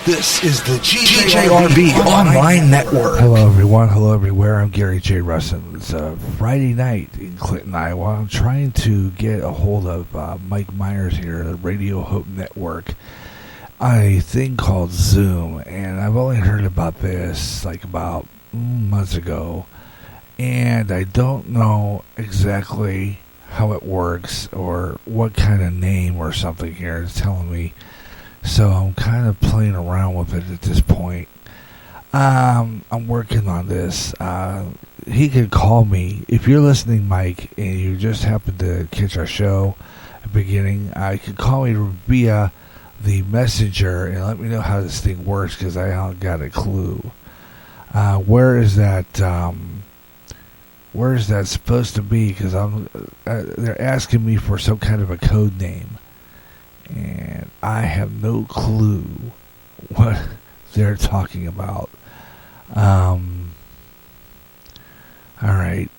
This is the GJRB Online Network. Hello, everyone. Hello, everywhere. I'm Gary J. Russen. It's a Friday night in Clinton, Iowa. I'm trying to get a hold of Mike Myers here, the Radio Hope Network, on a thing called Zoom. And I've only heard about this like about months ago. And I don't know exactly how it works or what kind of name or something here is telling me. So I'm kind of playing around with it at this point. I'm working on this. He could call me. If you're listening, Mike, and you just happen to catch our show at the beginning, you could call me via the messenger and let me know how this thing works, because I haven't got a clue. Where is that supposed to be? Because they're asking me for some kind of a code name. And I have no clue what they're talking about. All right.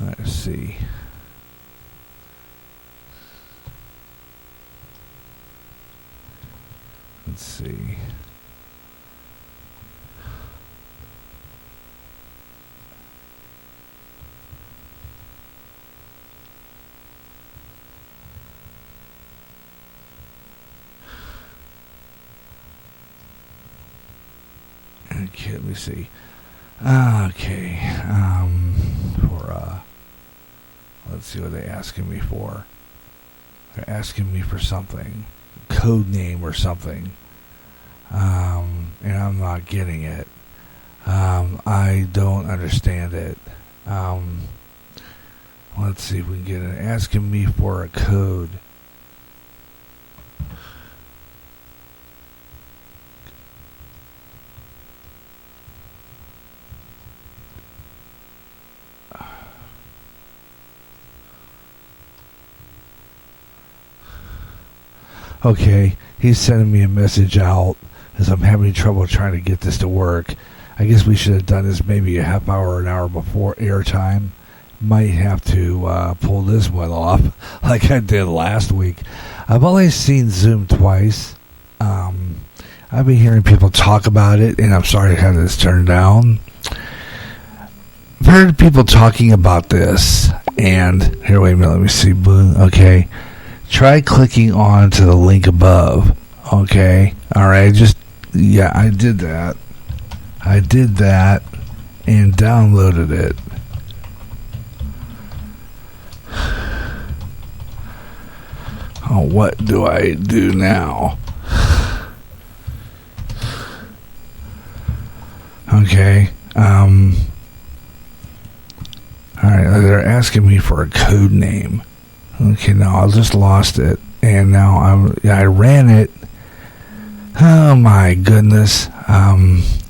Let's see. Let's see. Okay, let me see. Okay, let's see what they're asking me for. They're asking me for something, code name or something, and I'm not getting it. I don't understand it. Let's see if we can get it. Asking me for a code. Okay, he's sending me a message out as I'm having trouble trying to get this to work. I guess we should have done this maybe a half hour or an hour before airtime. Might have to pull this one off like I did last week. I've only seen Zoom twice. I've been hearing people talk about it, and I'm sorry to have this turned down. I've heard people talking about this, and here, wait a minute, let me see. Okay. Try clicking on to the link above. Okay. All right. Yeah, I did that. And downloaded it. Oh, what do I do now? Okay. All right. They're asking me for a code name. Okay, no, I just lost it, and now I ran it. Oh my goodness!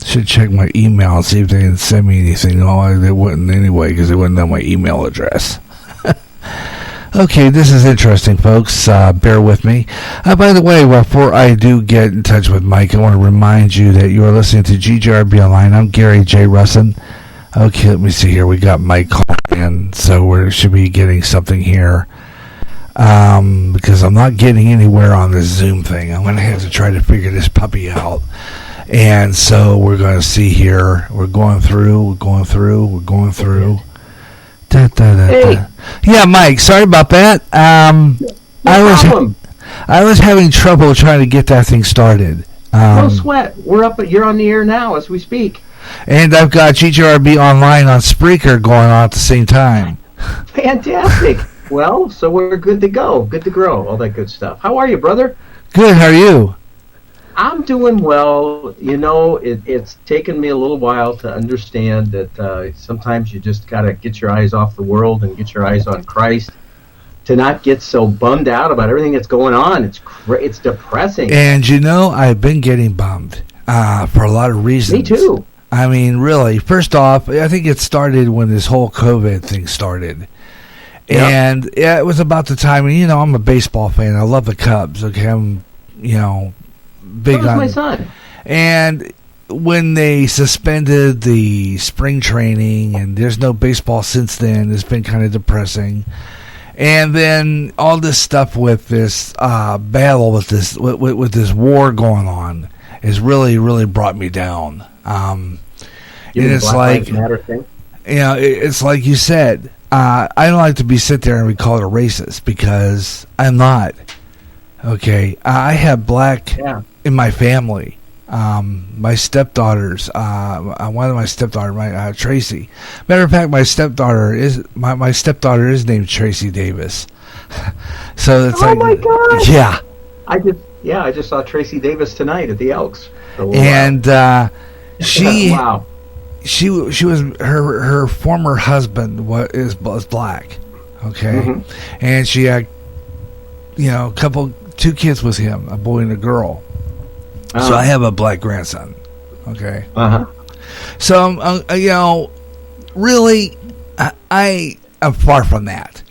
Should check my email and see if they can send me anything. Oh, they wouldn't anyway, because they wouldn't know my email address. Okay, this is interesting, folks. Bear with me. By the way, before I do get in touch with Mike, I want to remind you that you are listening to GJRB Online. I'm Gary J. Russen. Okay, let me see here. We got Mike calling in, so we should be getting something here. Because I'm not getting anywhere on this Zoom thing. I'm going to have to try to figure this puppy out. And so we're going to see here. We're going through. Hey. Yeah, Mike, sorry about that. I was having trouble trying to get that thing started. No sweat. You're on the air now as we speak. And I've got GJRB Online on Spreaker going on at the same time. Fantastic. Well, so we're good to go, good to grow, all that good stuff. How are you, brother? Good, how are you? I'm doing well. You know, it's taken me a little while to understand that sometimes you just got to get your eyes off the world and get your eyes on Christ, to not get so bummed out about everything that's going on. It's depressing. And, you know, I've been getting bummed for a lot of reasons. Me too. I mean, really, first off, I think it started when this whole COVID thing started. Yep. And yeah, it was about the time, and I'm a baseball fan. I love the Cubs. Okay, I'm, big so on my son. And when they suspended the spring training, and there's no baseball since then, it's been kind of depressing. And then all this stuff with this battle with this war going on has really, really brought me down. And it's like, it's like you said. I don't like to sit there and be called a racist because I'm not. Okay, I have black in my family. My stepdaughters, one of my stepdaughters, Tracy. Matter of fact, my stepdaughter is named Tracy Davis. So it's oh my God! Yeah. I just saw Tracy Davis tonight at the Elks. And she wow. She was her former husband was black. Okay, and she had two kids with him, a boy and a girl. So I have a black grandson. Okay. So really, I am far from that.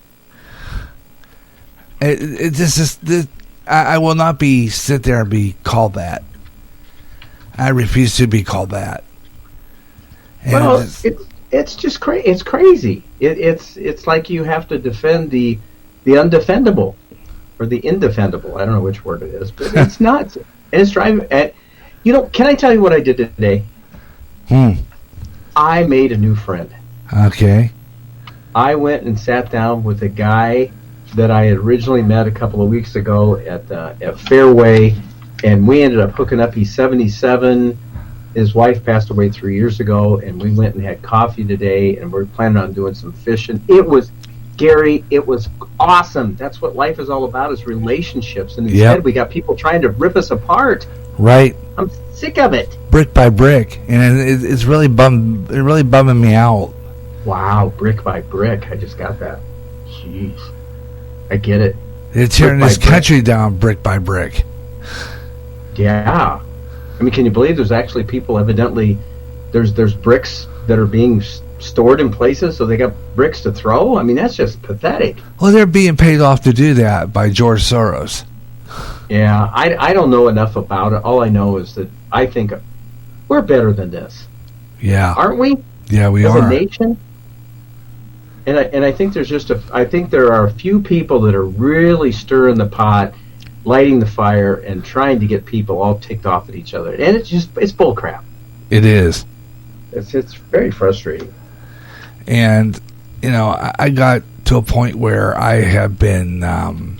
I will not sit there and be called that. I refuse to be called that. And well, it's just crazy. It's crazy. It's like you have to defend the undefendable or the indefendable. I don't know which word it is, but it's nuts. And it's driving. Can I tell you what I did today? I made a new friend. Okay. I went and sat down with a guy that I had originally met a couple of weeks ago at Fairway, and we ended up hooking up. He's 77. His wife passed away 3 years ago, and we went and had coffee today, and we're planning on doing some fishing. It was, Gary, it was awesome. That's what life is all about, is relationships. And instead, we got people trying to rip us apart. Right. I'm sick of it. Brick by brick, and it's really bumming me out. Wow, brick by brick. I just got that. Jeez. I get it. They're tearing this country down brick by brick. Yeah. I mean, can you believe there's actually people evidently, there's bricks that are being stored in places so they got bricks to throw? I mean, that's just pathetic. Well, they're being paid off to do that by George Soros. Yeah, I don't know enough about it. All I know is that I think we're better than this. Yeah. Aren't we? Yeah, we are. As a nation? And I think I think there are a few people that are really stirring the pot, lighting the fire, and trying to get people all ticked off at each other. And it's bull crap. It is. It's very frustrating. And, I got to a point where I have been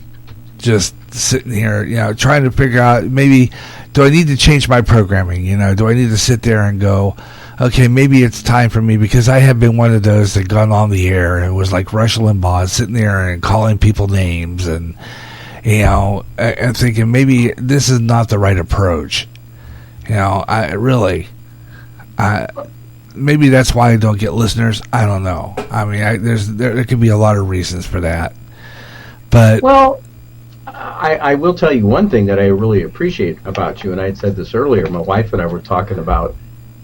just sitting here, trying to figure out, maybe, do I need to change my programming? Do I need to sit there and go, okay, maybe it's time for me, because I have been one of those that got on the air and it was like Rush Limbaugh, sitting there and calling people names and, and thinking maybe this is not the right approach. Maybe that's why I don't get listeners. I don't know. I mean, there could be a lot of reasons for that. But well, I will tell you one thing that I really appreciate about you, and I had said this earlier. My wife and I were talking about,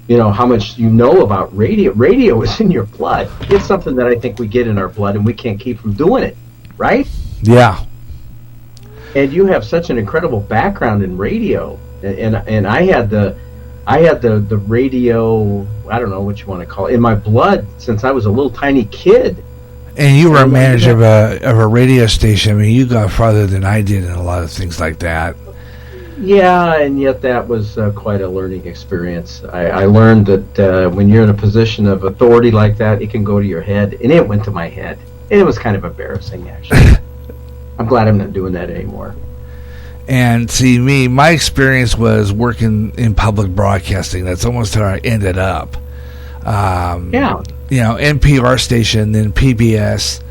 how much you know about radio. Radio is in your blood. It's something that I think we get in our blood, and we can't keep from doing it, right? Yeah. And you have such an incredible background in radio, and I had the radio, I don't know what you want to call it, in my blood since I was a little tiny kid. And you were a manager of a radio station. I mean, you got farther than I did in a lot of things like that. Yeah, and yet that was quite a learning experience. I learned that when you're in a position of authority like that, it can go to your head, and it went to my head. And it was kind of embarrassing, actually. I'm glad I'm not doing that anymore. And see, my experience was working in public broadcasting. That's almost how I ended up. NPR station, then PBS.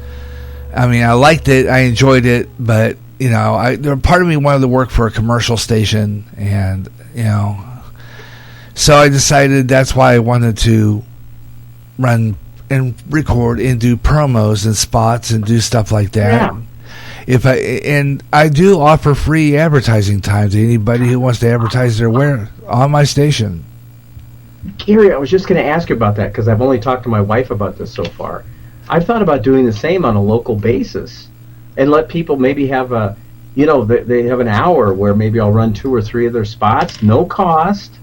I mean, I liked it. I enjoyed it, but part of me wanted to work for a commercial station, and so I decided that's why I wanted to run and record and do promos and spots and do stuff like that. Yeah. I do offer free advertising time to anybody who wants to advertise their wear on my station. Gary, I was just going to ask you about that because I've only talked to my wife about this so far. I've thought about doing the same on a local basis and let people maybe have they have an hour where maybe I'll run 2 or 3 of their spots, no cost.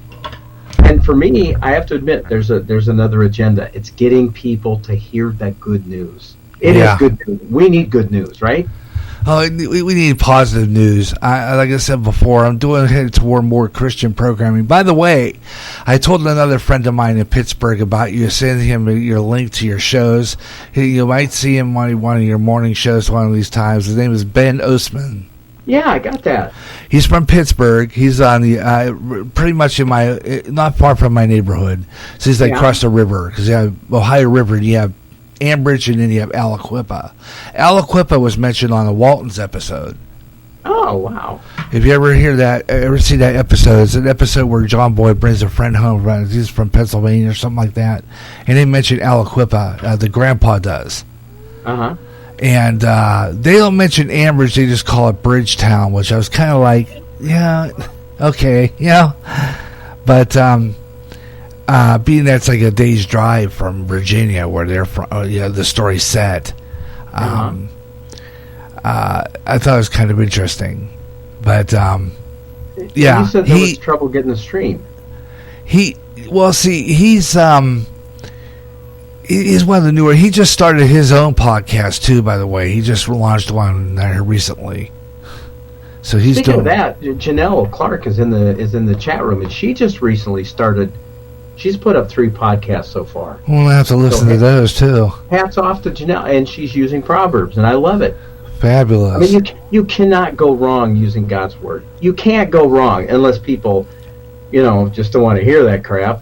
And for me, I have to admit, there's another agenda. It's getting people to hear that good news. It is good news. We need good news, right? Oh, we need positive news. Like I said before, I'm headed toward more Christian programming. By the way, I told another friend of mine in Pittsburgh about you. Send him your link to your shows. You might see him on one of your morning shows one of these times. His name is Ben Osman. Yeah, I got that. He's from Pittsburgh. He's on the pretty much in not far from my neighborhood. So he's across the river, because you have Ohio River and you have Ambridge, and then you have Aliquippa. Aliquippa was mentioned on the Waltons episode. Oh, wow. If you ever see that episode, it's an episode where John Boyd brings a friend home. He's from Pennsylvania or something like that. And they mention Aliquippa. The grandpa does. Uh-huh. And they don't mention Ambridge. They just call it Bridgetown, which I was kind of like, yeah, okay, yeah. But being that's like a day's drive from Virginia, where they're from, the story's set. I thought it was kind of interesting, but yeah, you said there was trouble getting the stream. He's one of the newer. He just started his own podcast too. By the way, he just launched one recently. So he's Speaking of that, Janelle Clark is in the chat room, and she just recently started. She's put up 3 podcasts so far. We'll have to listen to those too. Hats off to Janelle, and she's using Proverbs, and I love it. Fabulous. I mean, you cannot go wrong using God's word. You can't go wrong unless people, just don't want to hear that crap.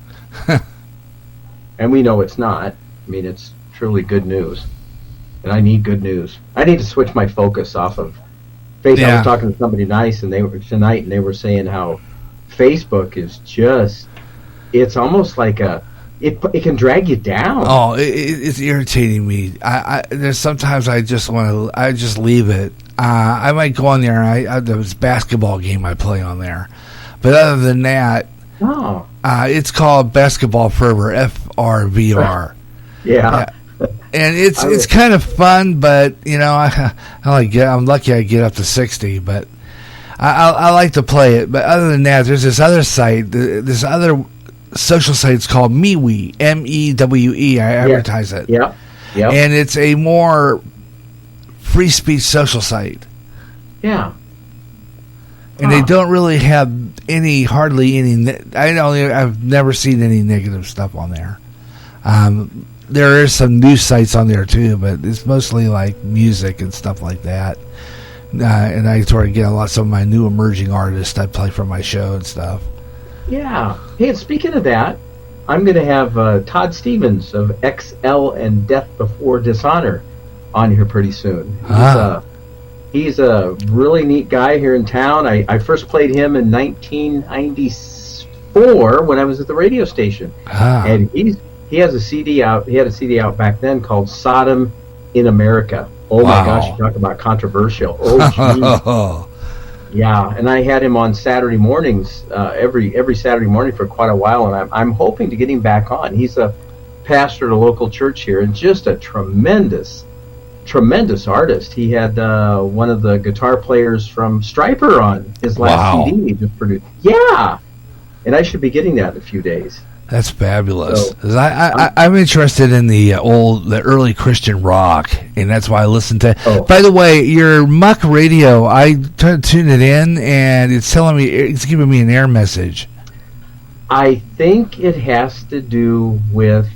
And we know it's not. I mean, it's truly good news, and I need good news. I need to switch my focus off of Facebook. Yeah. I was talking to somebody nice, and they were saying how Facebook is just—it's almost like it can drag you down. Oh, it's irritating me. There's sometimes I just leave it. I might go on there. There's a basketball game I play on there, but other than that, it's called Basketball Fervor, FRVR. Yeah. And it's kind of fun, but I'm lucky I get up to 60, but I like to play it. But other than that, there's this other site, this other social site. It's called MeWe, MEWE. I advertise it. Yeah. And it's a more free speech social site. Yeah. And they don't really have hardly any. I've never seen any negative stuff on there. There is some news sites on there too, but it's mostly like music and stuff like that. And I sort of get some of my new emerging artists I play for my show and stuff. Yeah. Hey, and speaking of that, I'm going to have Todd Stevens of XL and Death Before Dishonor on here pretty soon. He's a really neat guy here in town. I first played him in 1994 when I was at the radio station. And he has a CD out. He had a CD out back then called Sodom in America. Oh my gosh, you talk about controversial. Oh, geez. Yeah, and I had him on Saturday mornings, every Saturday morning for quite a while, and I'm hoping to get him back on. He's a pastor at a local church here, and just a tremendous artist. He had one of the guitar players from Stryper on his last CD he just produced. Yeah, and I should be getting that in a few days. That's fabulous. So, I'm interested in the early Christian rock, and that's why I listen to. By the way, your Muck Radio, I tried to tune it in, and it's giving me an error message. I think it has to do with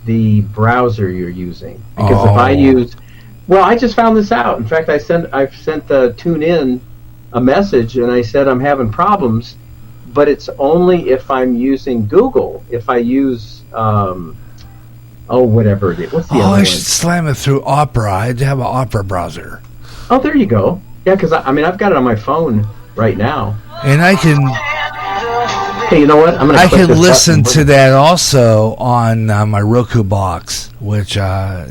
the browser you're using, because if I use, I just found this out. In fact, I've sent the TuneIn a message, and I said I'm having problems. But it's only if I'm using Google. If I use, whatever it is. What's the other one? I should slam it through Opera. I have an Opera browser. Oh, there you go. Yeah, because I've got it on my phone right now. And I can. Hey, you know what? I can listen to that also on my Roku box, which I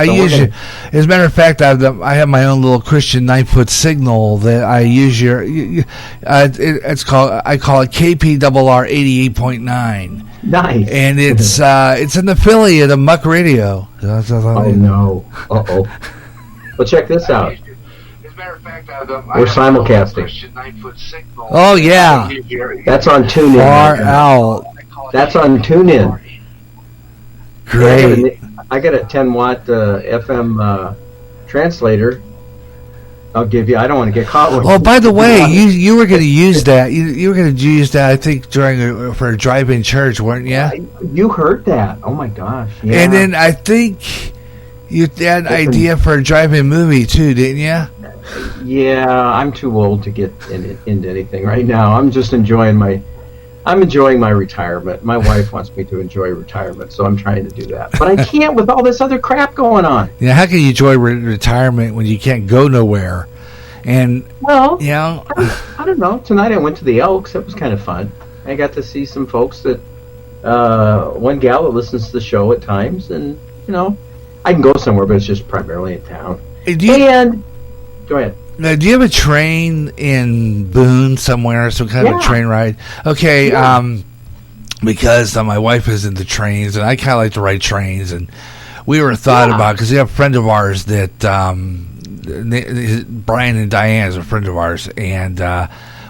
usually, as a matter of fact, I have my own little Christian 9-foot signal that I use. I call it KPRR 88.9. Nice. And it's an affiliate of Muck Radio. Oh no! Uh-oh. Well, check this out. As a matter of fact, we're simulcasting. Oh yeah. That's on TuneIn. Far out. That's on TuneIn. Great. I got a 10-watt FM translator. I'll give you. I don't want to get caught with. Oh, by the way, you were going to use that. You were going to use that. I think for a drive-in church, weren't you? You heard that? Oh my gosh! Yeah. And then I think you had an idea for a drive-in movie too, didn't you? Yeah, I'm too old to get into anything right now. I'm just enjoying my retirement. My wife wants me to enjoy retirement, so I'm trying to do that. But I can't with all this other crap going on. Yeah, how can you enjoy retirement when you can't go nowhere? And well, you know, I don't know. Tonight I went to the Elks. It was kind of fun. I got to see some folks that one gal that listens to the show at times, and I can go somewhere, but it's just primarily in town. Go ahead. Now, do you have a train in Boone somewhere, some kind of a train ride? Okay, because my wife is into trains, and I kind of like to ride trains, and we were thought about, because we have a friend of ours that, Brian and Diane is a friend of ours, and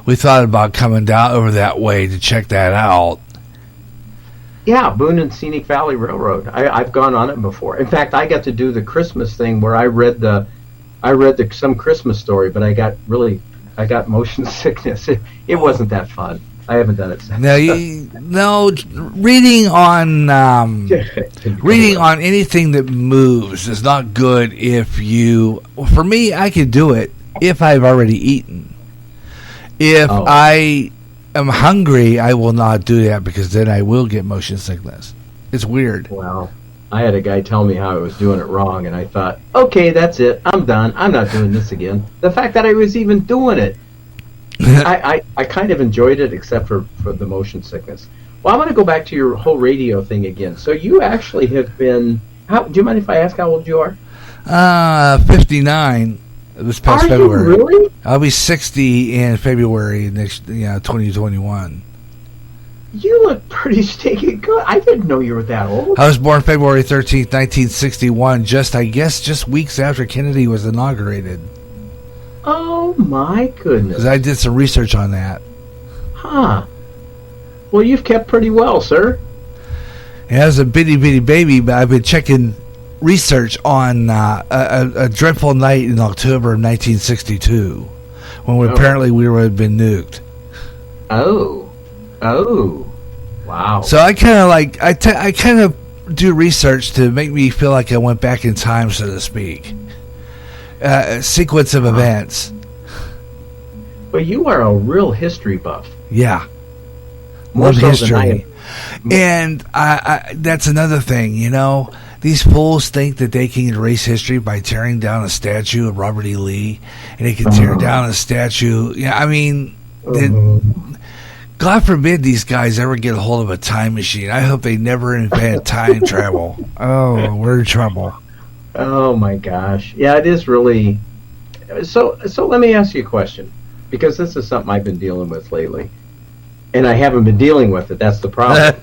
we thought about coming down over that way to check that out. Yeah, Boone and Scenic Valley Railroad. I've gone on it before. In fact, I got to do the Christmas thing where I read some Christmas story, but I got motion sickness. It wasn't that fun. I haven't done it since. Reading on anything that moves is not good if you. For me, I could do it if I've already eaten. If I am hungry, I will not do that because then I will get motion sickness. It's weird. Well, I had a guy tell me how I was doing it wrong, and I thought, okay, that's it. I'm done. I'm not doing this again. The fact that I was even doing it, I kind of enjoyed it, except for the motion sickness. Well, I'm going to go back to your whole radio thing again. So you actually have been. Do you mind if I ask how old you are? 59. This past February. You really? I'll be 60 in February next, 2021. You look pretty stinking good. I didn't know you were that old. I was born February 13th, 1961, just weeks after Kennedy was inaugurated. Oh, my goodness. Because I did some research on that. Huh. Well, you've kept pretty well, sir. And as a bitty baby, but I've been checking research on a dreadful night in October of 1962, when apparently we had been nuked. Oh, wow! So I kind of I kind of do research to make me feel like I went back in time, so to speak. A sequence of events. Well, you are a real history buff. Yeah, More love so history, and that's another thing. These fools think that they can erase history by tearing down a statue of Robert E. Lee, and they can tear down a statue. Yeah, I mean, God forbid these guys ever get a hold of a time machine. I hope they never invent time travel. Oh, we're in trouble. Oh my gosh! Yeah, it is really. So let me ask you a question, because this is something I've been dealing with lately, and I haven't been dealing with it. That's the problem.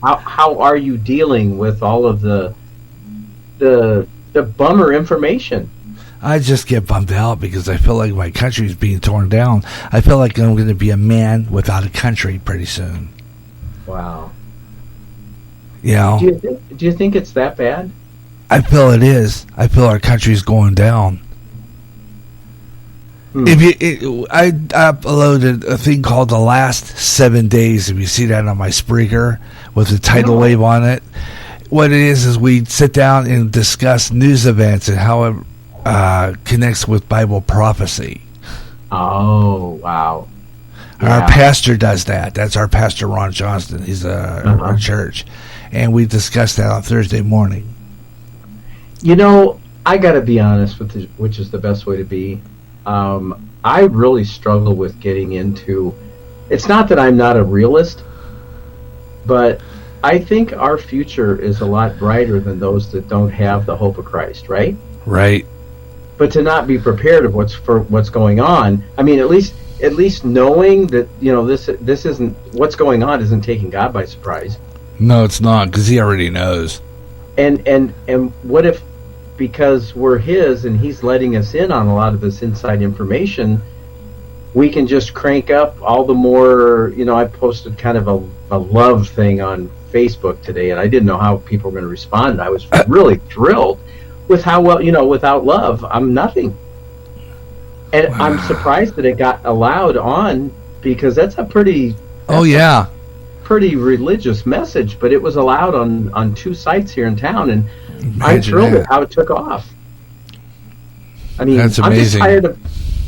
How are you dealing with all of the bummer information? I just get bummed out because I feel like my country is being torn down. I feel like I'm going to be a man without a country pretty soon. Wow. Do you think it's that bad? I feel it is. I feel our country's going down. I uploaded a thing called The Last 7 Days. If you see that on my Spreaker with the tidal wave on it, what it is we sit down and discuss news events and how it connects with Bible prophecy. Oh, wow. Our pastor does that. That's our pastor, Ron Johnston. He's our church. And we discuss that on Thursday morning. I got to be honest with which is the best way to be. I really struggle with getting into. It's not that I'm not a realist, but I think our future is a lot brighter than those that don't have the hope of Christ, right? Right. But to not be prepared of what's going on. I mean, at least knowing that this isn't what's going on isn't taking God by surprise. No, it's not, because He already knows. And what if, because we're His and He's letting us in on a lot of this inside information, we can just crank up all the more. I posted kind of a love thing on Facebook today, and I didn't know how people were going to respond. And I was really thrilled with how well, without love, I'm nothing. And Wow. I'm surprised that it got allowed on, because that's a pretty religious message, but it was allowed on 2 sites here in town, and I'm thrilled at how it took off. I mean, that's I'm just amazing. tired of,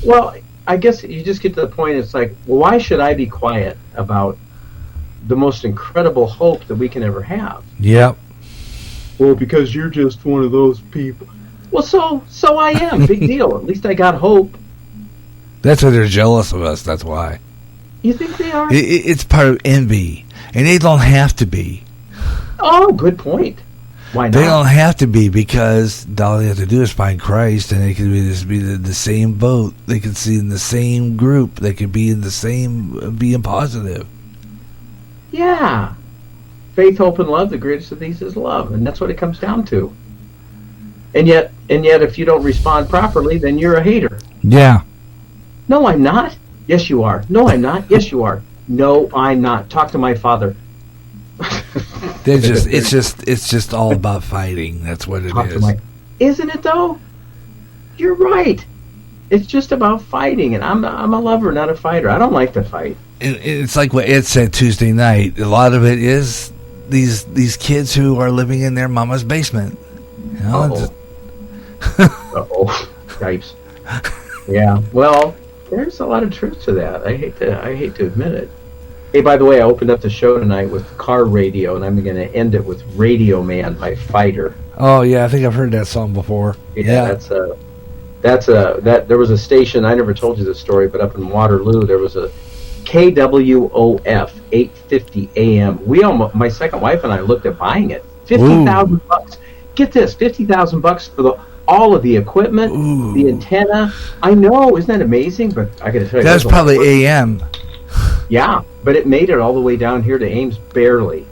well, I guess you just get to the point, it's like, well, why should I be quiet about the most incredible hope that we can ever have? Yep. Well, because you're just one of those people. Well, so I am. Big deal. At least I got hope. That's why they're jealous of us. That's why. You think they are? It's part of envy, and they don't have to be. Oh, good point. Why not? They don't have to be, because all they have to do is find Christ, and they can be the same boat. They can see in the same group. They can be in the same, being positive. Yeah. Faith, hope, and love. The greatest of these is love, and that's what it comes down to. And yet, if you don't respond properly, then you're a hater. Yeah. No, I'm not. Yes, you are. No, I'm not. Yes, you are. No, I'm not. Talk to my father. It's just all about fighting. That's what it is. Isn't it though? You're right. It's just about fighting, and I'm a lover, not a fighter. I don't like to fight. It's like what Ed said Tuesday night. A lot of it is these kids who are living in their mama's basement. You know, Uh-oh. Yipes. Yeah. Well, there's a lot of truth to that. I hate to admit it. Hey, by the way, I opened up the show tonight with Car Radio, and I'm going to end it with Radio Man by Fighter. Oh yeah, I think I've heard that song before. Yeah. There was a station, I never told you this story, but up in Waterloo there was a KWOF 850 AM. My second wife and I looked at buying it. $50,000. Get this, $50,000 for all of the equipment, the antenna. I know, isn't that amazing? But I got to tell you, That's probably AM. Yeah, but it made it all the way down here to Ames, barely.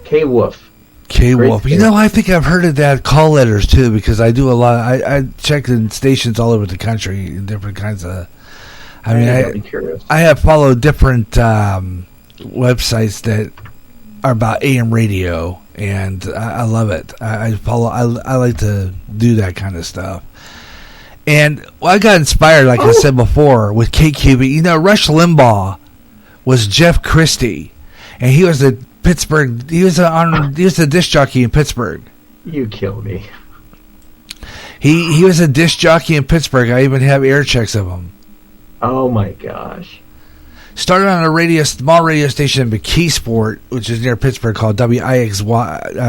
K-Wolf. K-Wolf. You know, I think I've heard of that call letters too, because I do a lot. I check in stations all over the country in different kinds of. I'd be curious. I have followed different websites that are about AM radio, and I love it. I like to do that kind of stuff. And I got inspired, like I said before, with KQB. You know, Rush Limbaugh was Jeff Christie, and he was the Pittsburgh. He was a disc jockey in Pittsburgh. You kill me. He was a disc jockey in Pittsburgh. I even have air checks of him. Oh my gosh! Started on a small radio station in McKeesport, which is near Pittsburgh, called WIXY,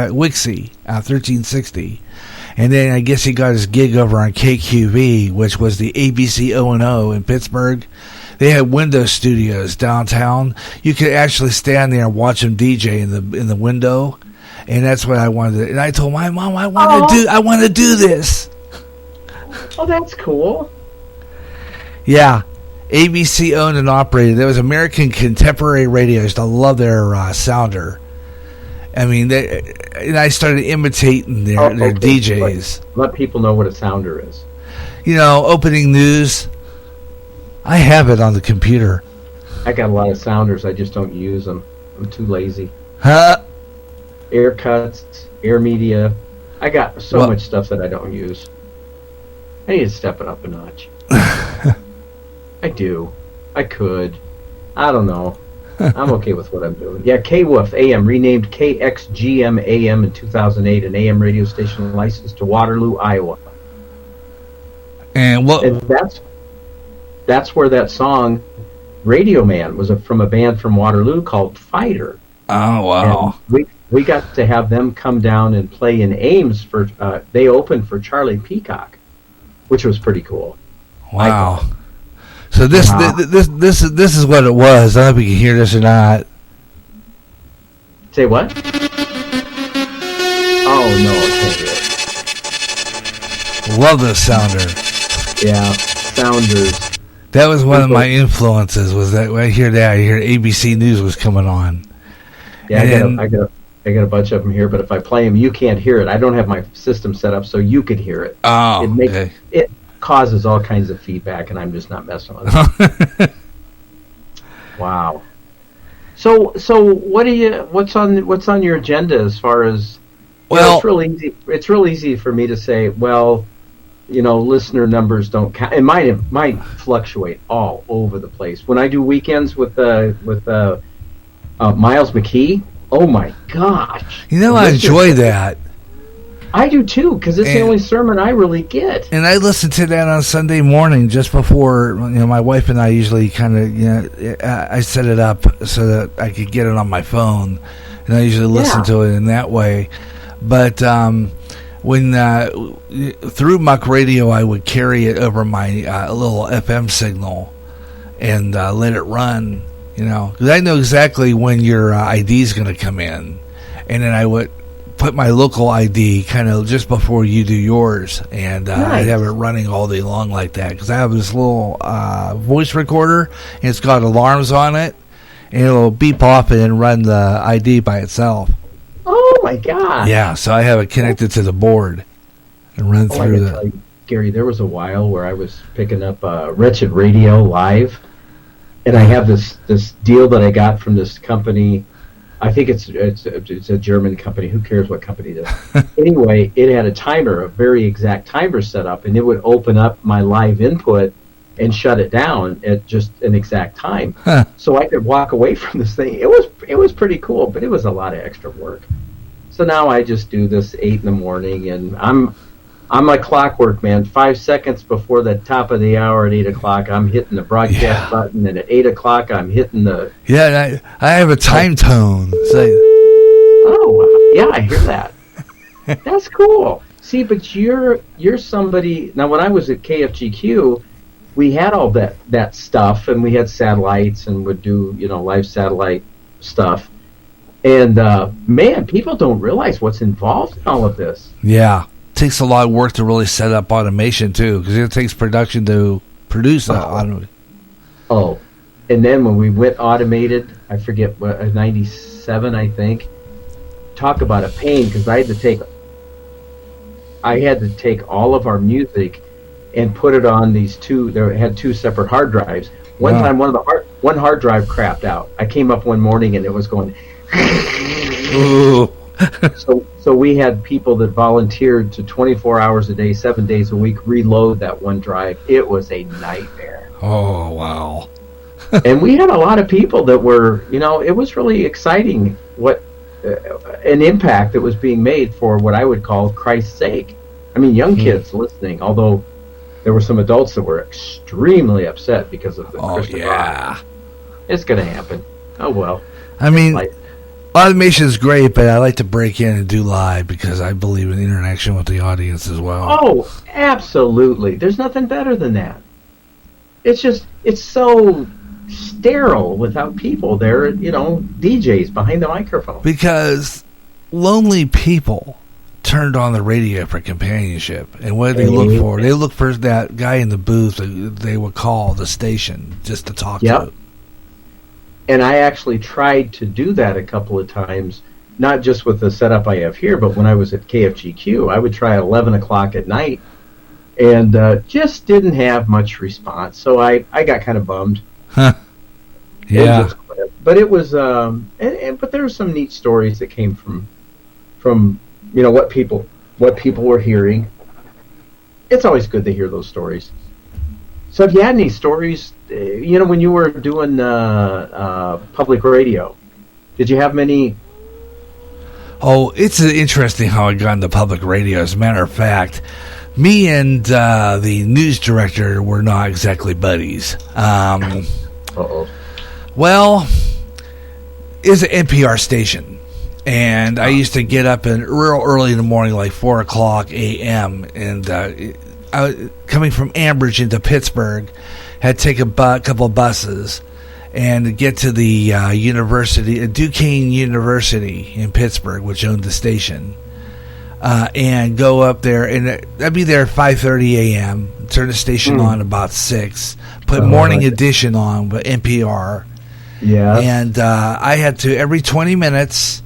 Wixie, 1360. And then I guess he got his gig over on KQV, which was the ABC O&O in Pittsburgh. They had window studios downtown. You could actually stand there and watch him DJ in the window, and that's what I wanted. And I told my mom, I want to do this. Oh, that's cool. Yeah, ABC owned and operated. There was American Contemporary Radio. I used to love their sounder. I mean, and I started imitating their DJs. Let people know what a sounder is. You know, opening news. I have it on the computer. I got a lot of sounders. I just don't use them. I'm too lazy. Huh? Air cuts, air media. I got so much stuff that I don't use. I need to step it up a notch. I do. I could. I don't know. I'm okay with what I'm doing. Yeah, KWOF AM, renamed KXGM AM in 2008, an AM radio station licensed to Waterloo, Iowa. And that's where that song Radio Man was from a band from Waterloo called Fighter. Oh, wow. And we got to have them come down and play in Ames for they opened for Charlie Peacock, which was pretty cool. Wow. So this is what it was. I don't know if you can hear this or not. Say what? Oh no, I can't hear it. Love this sounder. Yeah, sounders. That was one of my influences. Was that when I hear that? I hear ABC News was coming on. Yeah, I got a bunch of them here, but if I play them, you can't hear it. I don't have my system set up so you could hear it. Oh, it causes all kinds of feedback, and I'm just not messing with it. Wow. So So what's on your agenda as far as? Well, it's real easy. It's real easy for me to say, well, listener numbers don't count. It might fluctuate all over the place. When I do weekends with Miles McKee, oh my gosh! I enjoy that. I do too, because it's the only sermon I really get. And I listen to that on Sunday morning just before, my wife and I usually kind of, I set it up so that I could get it on my phone, and I usually listen to it in that way. But when through Muck Radio, I would carry it over my little FM signal and let it run, because I know exactly when your ID is going to come in, and then I would put my local ID kind of just before you do yours, and I'd have it running all day long like that, because I have this little voice recorder, and it's got alarms on it, and it'll beep off and then run the ID by itself. Oh my God! Yeah, so I have it connected to the board and run through that. Gary, there was a while where I was picking up Wretched Radio live, and I have this deal that I got from this company. I think it's a German company. Who cares what company it is? Anyway, it had a very exact timer set up, and it would open up my live input and shut it down at just an exact time. Huh. So I could walk away from this thing. It was pretty cool, but it was a lot of extra work. So now I just do this 8 a.m, and I'm like clockwork, man. 5 seconds before the top of the hour at 8 o'clock, I'm hitting the broadcast button, and at 8 o'clock, I'm hitting the... Yeah, I have a time tone. Oh, yeah, I hear that. That's cool. See, but you're somebody... Now, when I was at KFGQ, we had all that stuff, and we had satellites, and would do, live satellite stuff. And, man, people don't realize what's involved in all of this. Yeah. Takes a lot of work to really set up automation too, because it takes production to produce that. Oh, and then when we went automated, I forget what, 97, I think. Talk about a pain, because I had to take all of our music and put it on these two. They had two separate hard drives. One time, one hard drive crapped out. I came up one morning and it was going. Ooh. So we had people that volunteered to 24 hours a day, 7 days a week, reload that one drive. It was a nightmare. Oh, wow. And we had a lot of people that were, it was really exciting what an impact that was being made for what I would call Christ's sake. I mean, young kids listening, although there were some adults that were extremely upset because of the Christian rock. It's going to happen. Oh, well. I mean... Automation is great, but I like to break in and do live because I believe in interaction with the audience as well. Oh, absolutely. There's nothing better than that. It's so sterile without people there, DJs behind the microphone. Because lonely people turned on the radio for companionship. And what do they look for? They look for that guy in the booth that they would call the station just to talk to. And I actually tried to do that a couple of times, not just with the setup I have here, but when I was at KFGQ, I would try at 11 o'clock at night, and just didn't have much response. So I got kind of bummed. Huh. Yeah. But it was, but there were some neat stories that came from what people were hearing. It's always good to hear those stories. So if you had any stories, when you were doing public radio, did you have many? Oh, it's interesting how I got into public radio. As a matter of fact, me and the news director were not exactly buddies. Well, it's an NPR station. And I used to get up real early in the morning, like 4 o'clock a.m., and coming from Ambridge into Pittsburgh, had to take a couple of buses and get to the university, Duquesne University in Pittsburgh, which owned the station, and go up there. And I'd be there at 5:30 a.m., turn the station on about 6, put morning edition on with NPR. Yeah. And I had to, every 20 minutes...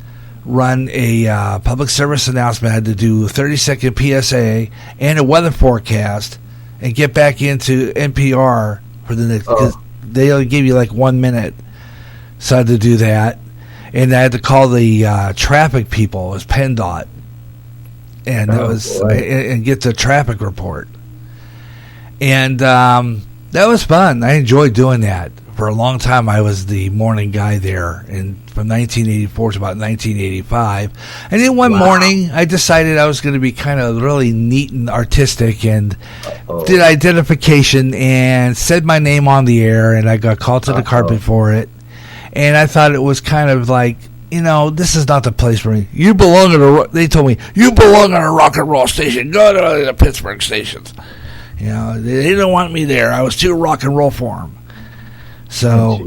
run a public service announcement. I had to do a 30-second PSA and a weather forecast and get back into NPR for the next, because they only give you like 1 minute. So I had to do that. and I had to call the traffic people. It was PennDOT, and that was and get the traffic report. And that was fun. I enjoyed doing that. For a long time, I was the morning guy there, and from 1984 to about 1985. And then one morning, I decided I was going to be kind of really neat and artistic, and did identification and said my name on the air, and I got called to the carpet for it. And I thought it was kind of like, this is not the place for me. You belong at they told me, you belong on a rock and roll station. Go to the Pittsburgh stations. They didn't want me there. I was too rock and roll for them. So,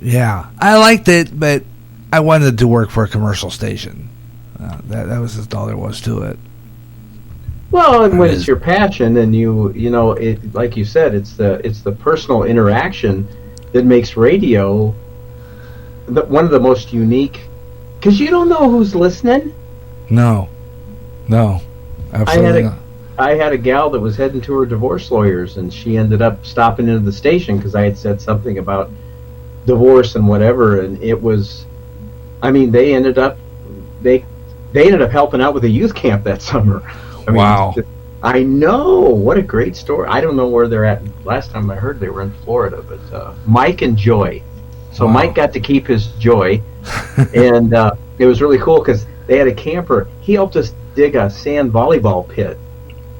yeah, I liked it, but I wanted to work for a commercial station. That was just all there was to it. Well, and when it's your passion, and it, like you said, it's the personal interaction that makes radio one of the most unique. Because you don't know who's listening. No, absolutely not. I had a gal that was heading to her divorce lawyers, and she ended up stopping into the station because I had said something about divorce and whatever, and it was, they ended up helping out with a youth camp that summer. Wow. I know. What a great story. I don't know where they're at. Last time I heard they were in Florida, but Mike and Joy. So wow. Mike got to keep his Joy, and it was really cool because they had a camper. He helped us dig a sand volleyball pit.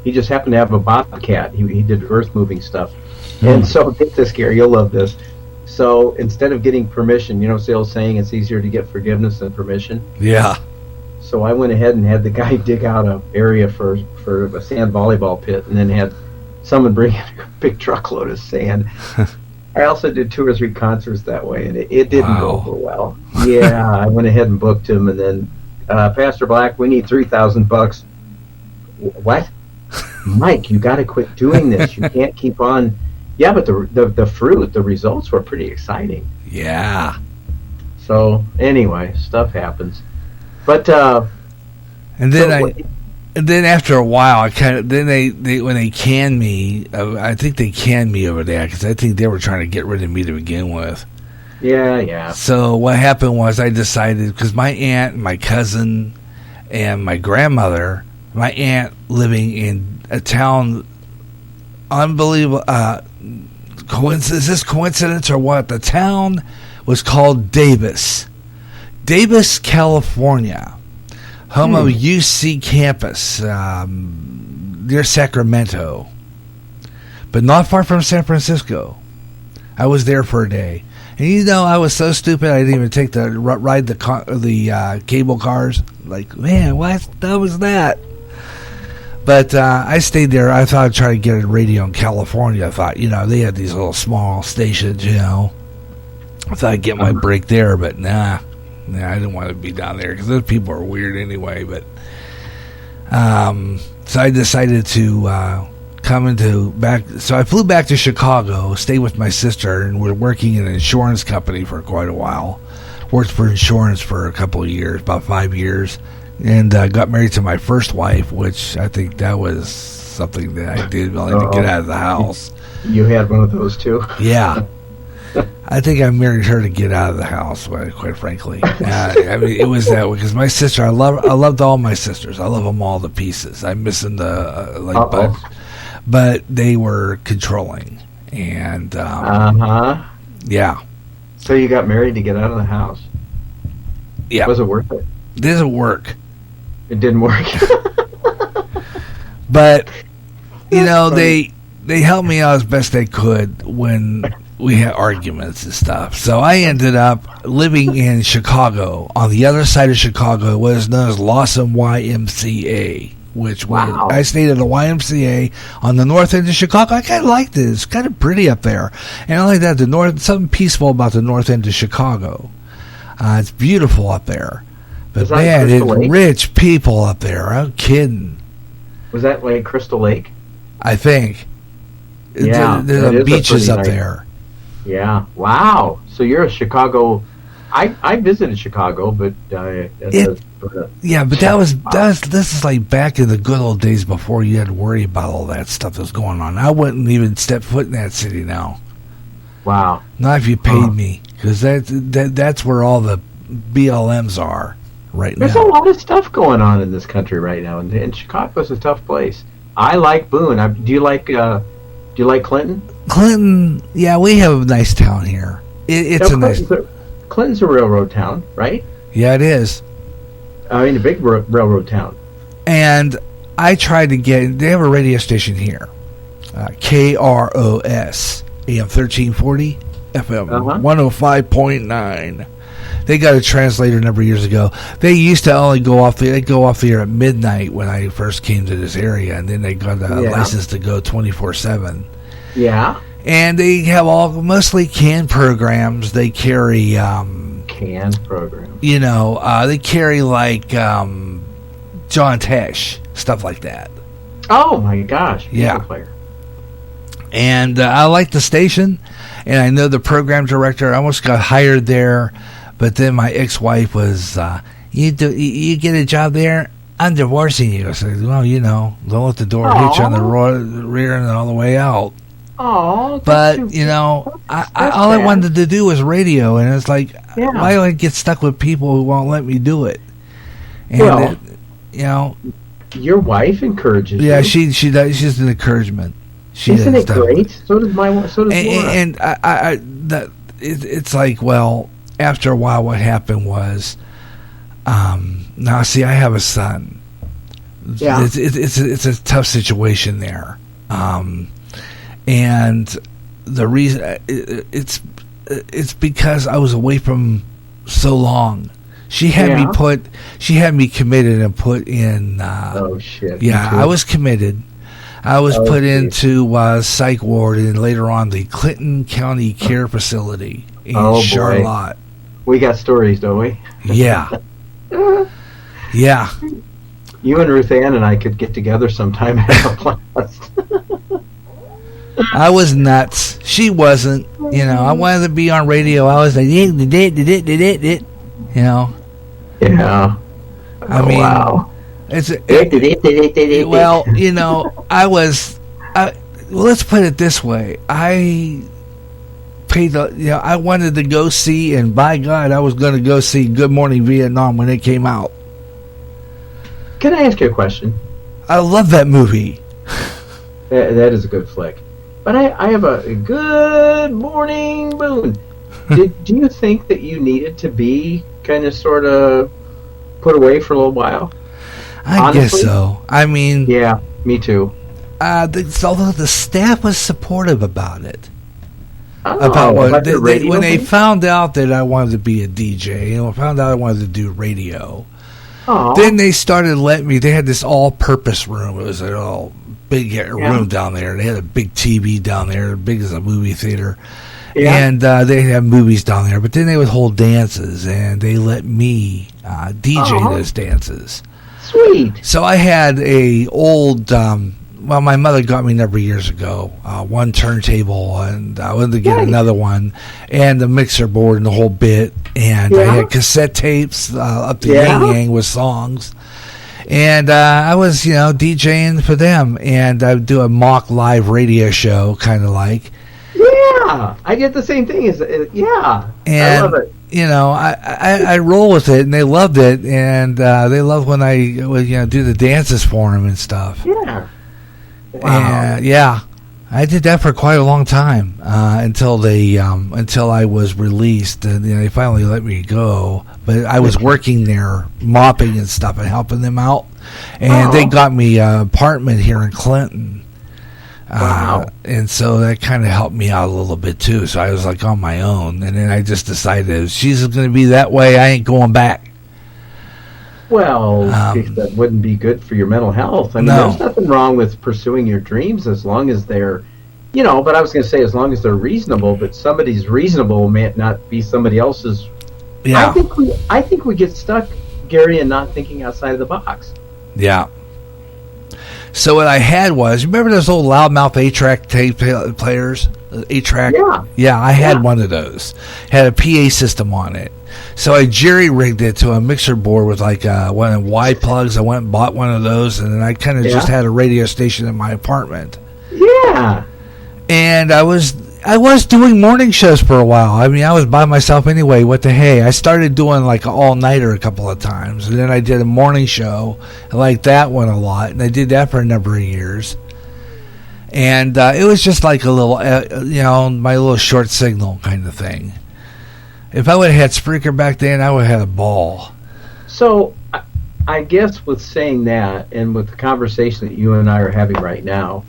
He just happened to have a bobcat. He did earth-moving stuff. And so, get this, Gary, you'll love this. So, insteed of getting permission, the old saying, it's easier to get forgiveness than permission? Yeah. So, I went ahead and had the guy dig out an area for a sand volleyball pit, and then had someone bring in a big truckload of sand. I also did 2 or 3 concerts that way, and it didn't go over well. Yeah, I went ahead and booked him, and then, Pastor Black, we need $3,000. What? Mike, you got to quit doing this. You can't keep on. Yeah, but the results were pretty exciting. Yeah. So anyway, stuff happens. But and then after a while, when they canned me, I think they canned me over there because I think they were trying to get rid of me to begin with. Yeah. So what happened was I decided, because my aunt, my cousin, and my grandmother. My aunt living in a town, unbelievable, is this coincidence or what? The town was called Davis, California, home of UC campus, near Sacramento, but not far from San Francisco. I was there for a day. And I was so stupid I didn't even take ride the cable cars. Like, man, what was that? But I stayed there. I thought I'd try to get a radio in California. I thought, they had these little small stations, I thought I'd get my break there, but nah, I didn't want to be down there because those people are weird anyway. But so I decided to So I flew back to Chicago, stayed with my sister, and we're working in an insurance company for quite a while. Worked for insurance for a couple of years, about 5 years. And got married to my first wife, which I think that was something that I did really to get out of the house. You had one of those too? Yeah. I think I married her to get out of the house, quite frankly. It was that way because my sister, I loved all my sisters. I love them all to pieces. I miss them but they were controlling, and yeah. So you got married to get out of the house? Yeah. Was it worth it? It didn't work. It didn't work. But they helped me out as best they could when we had arguments and stuff. So I ended up living in Chicago, on the other side of Chicago, what is known as Lawson YMCA, I stayed at the YMCA on the north end of Chicago. I kind of liked it. It's kind of pretty up there. And I like that, something peaceful about the north end of Chicago. It's beautiful up there. But man, it's rich people up there. I'm kidding. Was that like Crystal Lake? I think. Yeah. There's beaches up there. Yeah. Wow. So you're a Chicago. I visited Chicago, but this is like back in the good old days before you had to worry about all that stuff that's going on. I wouldn't even step foot in that city now. Wow. Not if you paid me, because that's where all the BLMs are right There's now. a lot of stuff going on in this country right now, and Chicago's a tough place. I like Boone. Do you like Clinton? Clinton, yeah, we have a nice town here. It's a nice. Clinton's a railroad town, right? Yeah, it is. I mean, a big railroad town. And I tried to get. They have a radio station here, KROS, AM 1340, FM 105.9. They got a translator a number of years ago. They used to only go off the. They go off the air at midnight when I first came to this area, and then they got a license to go 24/7. Yeah. And they have mostly canned programs. They carry canned programs. They carry like John Tesh, stuff like that. Oh my gosh! Yeah. Player. And I like the station, and I know the program director. I almost got hired there, but then my ex-wife was, you get a job there, I'm divorcing you. I said, well, don't let the door hit you on the rear and all the way out. Oh, but all I wanted to do was radio, and it's like, why do I get stuck with people who won't let me do it? And your wife encourages you. Yeah, she does. She's an encouragement. Isn't it great? So does my wife. So does Laura. And it's like, well, after a while, what happened was, now see, I have a son. Yeah, it's a tough situation there. And the reason it's because I was away from so long. She had me committed and put in. Oh shit! Yeah, I was committed. I was put into psych ward and later on the Clinton County Care Facility in Charlotte. We got stories, don't we? Yeah. Yeah. You and Ruth Ann and I could get together sometime and have a blast. I was nuts. She wasn't. I wanted to be on radio. I was like, Yeah. I mean, wow. I was. Let's put it this way. I paid. I wanted to go see, and by God, I was going to go see Good Morning Vietnam when it came out. Can I ask you a question? I love that movie. That is a good flick. But I have a Good Morning Boone. Do you think that you needed to be kind of sort of put away for a little while? I guess so. I mean... Yeah, me too. Although the staff was supportive about it. When they found out that I wanted to be a DJ, found out I wanted to do radio, then they started letting me... They had this all-purpose room. It was an all big room down there. They had a big TV down there, big as a movie theater. Yeah. And they had movies down there. But then they would hold dances, and they let me DJ those dances. Sweet. So I had a old... my mother got me a number of years ago one turntable, and I wanted to get another one, and the mixer board and the whole bit. And I had cassette tapes up to Yang Yang with songs. And I was, DJing for them, and I would do a mock live radio show, kind of like. Yeah, I get the same thing. And I love it. I roll with it, and they loved it, and they loved when I would, do the dances for them and stuff. Yeah. Wow. And, I did that for quite a long time until I was released, and they finally let me go. But I was working there, mopping and stuff, and helping them out, and they got me an apartment here in Clinton. Wow. And so that kind of helped me out a little bit too. So I was like on my own, and then I just decided if she's going to be that way, I ain't going back. Well, that wouldn't be good for your mental health. I mean, there's nothing wrong with pursuing your dreams as long as they're, but I was going to say as long as they're reasonable, but somebody's reasonable may not be somebody else's. Yeah. I think we get stuck, Gary, in not thinking outside of the box. Yeah. So what I had was, remember those old loudmouth 8-track tape players? 8-track? Yeah, I had one of those. Had a PA system on it. So I jerry-rigged it to a mixer board with like one of Y plugs. I went and bought one of those, and then I kind of just had a radio station in my apartment. Yeah. And I was I was doing morning shows for a while. I mean, I was by myself anyway. What the hey? I started doing like an all-nighter a couple of times, and then I did a morning show. I liked that one a lot, and I did that for a number of years. And it was just like a little, my little short signal kind of thing. If I would have had Spreaker back then, I would have had a ball. So, I guess with saying that, and with the conversation that you and I are having right now,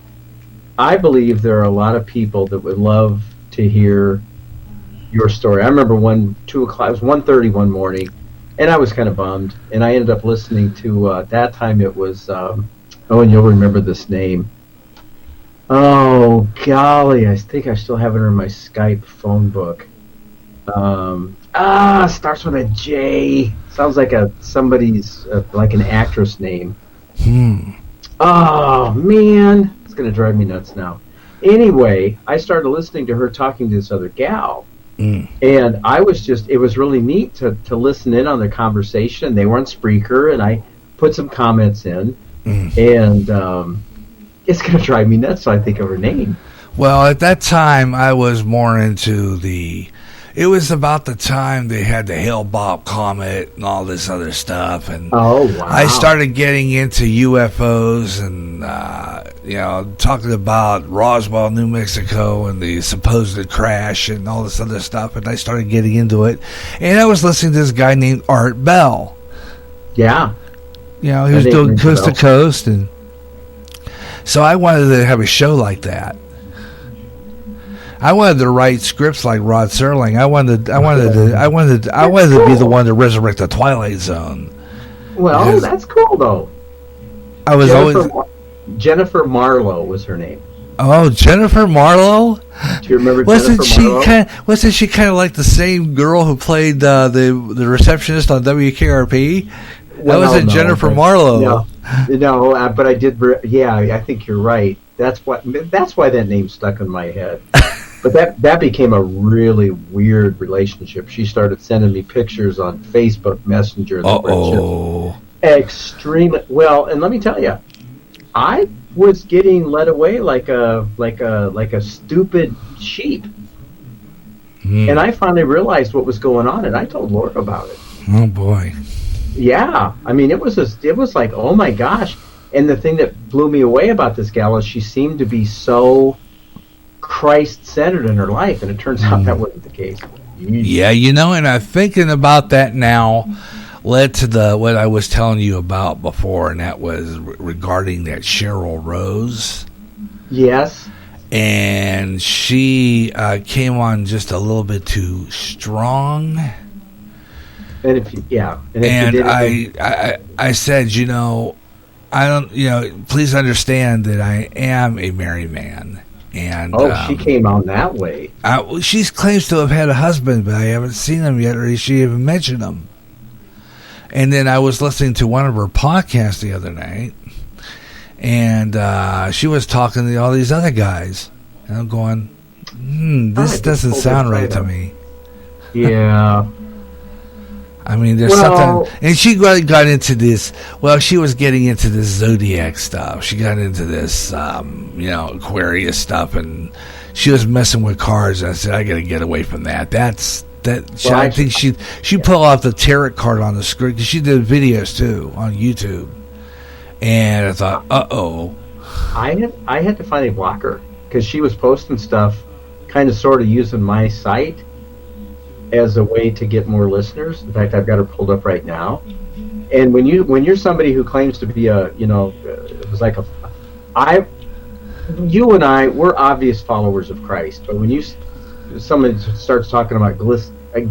I believe there are a lot of people that would love to hear your story. I remember 2 o'clock, it was 1:30 one morning, and I was kind of bummed, and I ended up listening to, at that time it was, and you'll remember this name. Oh, golly, I think I still have it in my Skype phone book. Starts with a J. Sounds like somebody's, like an actress name. Oh, man. It's going to drive me nuts now. Anyway, I started listening to her talking to this other gal. And it was really neat to listen in on their conversation. They were on Spreaker, and I put some comments in. And it's going to drive me nuts, so I think of her name. Well, at that time, I was more into it was about the time they had the Hale-Bopp comet and all this other stuff, and I started getting into UFOs and talking about Roswell, New Mexico, and the supposed crash and all this other stuff, and I started getting into it, and I was listening to this guy named Art Bell. Yeah, he was doing Coast to Coast, and so I wanted to have a show like that. I wanted to write scripts like Rod Serling. I wanted to be the one to resurrect the Twilight Zone. Well, because that's cool though. I was Jennifer Marlowe was her name. Oh, Jennifer Marlowe? Do you remember? Wasn't she kind of like the same girl who played the receptionist on WKRP? Well, that wasn't Jennifer Marlowe. No, but I did. Yeah, I think you're right. That's why that name stuck in my head. But that became a really weird relationship. She started sending me pictures on Facebook Messenger that were just extremely well. And let me tell you, I was getting led away like a stupid sheep. And I finally realized what was going on, and I told Laura about it. Oh boy. Yeah, I mean, it was like, oh my gosh. And the thing that blew me away about this gal is she seemed to be so Christ-centered in her life, and it turns out that wasn't the case. Yeah, and I'm thinking about that now led to what I was telling you about before, and that was regarding that Cheryl Rose. Yes. And she came on just a little bit too strong. And I said, I don't, please understand that I am a married man. And she came on that way. She claims to have had a husband, but I haven't seen him yet, or she even mentioned him. And then I was listening to one of her podcasts the other night, and she was talking to all these other guys. And I'm going, this doesn't sound right to me. Yeah. I mean, there's something, and she got into this. Well, she was getting into this zodiac stuff. She got into this, Aquarius stuff, and she was messing with cards. And I said, I got to get away from that. I think she pulled off the tarot card on the screen because she did videos too on YouTube. And I thought, I had to finally block her because she was posting stuff, kind of sort of using my site as a way to get more listeners. In fact, I've got her pulled up right now. And when you're somebody who claims to be it was like you and I, we're obvious followers of Christ. But when someone starts talking about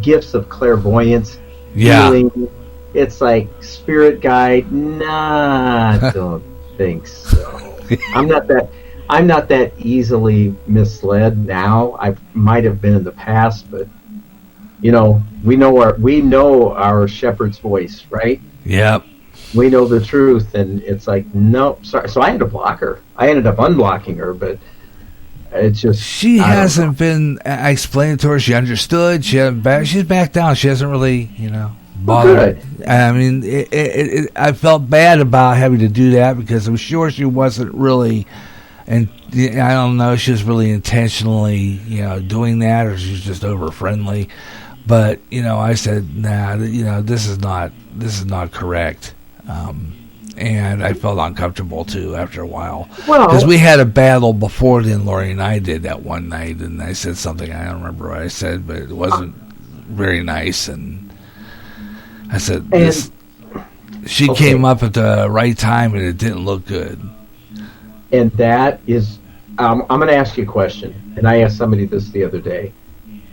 gifts of clairvoyance, healing, it's like spirit guide. Nah, I don't think so. I'm not that easily misled now. I might have been in the past, but we know our shepherd's voice, right? Yep. We know the truth, and it's like, no, sorry. So I had to block her. I ended up unblocking her, but it's just she hasn't been. I explained to her. She understood. She's backed down. She hasn't really, bothered. Good. I mean, I felt bad about having to do that because I'm sure she wasn't really. And I don't know if she was really intentionally, doing that, or she was just over friendly. But I said, nah, this is not correct. And I felt uncomfortable too after a while, because we had a battle before then. Lori and I did that one night, and I said something, I don't remember what I said, but it wasn't very nice. And I said, she came up at the right time, and it didn't look good. And that is, I'm going to ask you a question, and I asked somebody this the other day.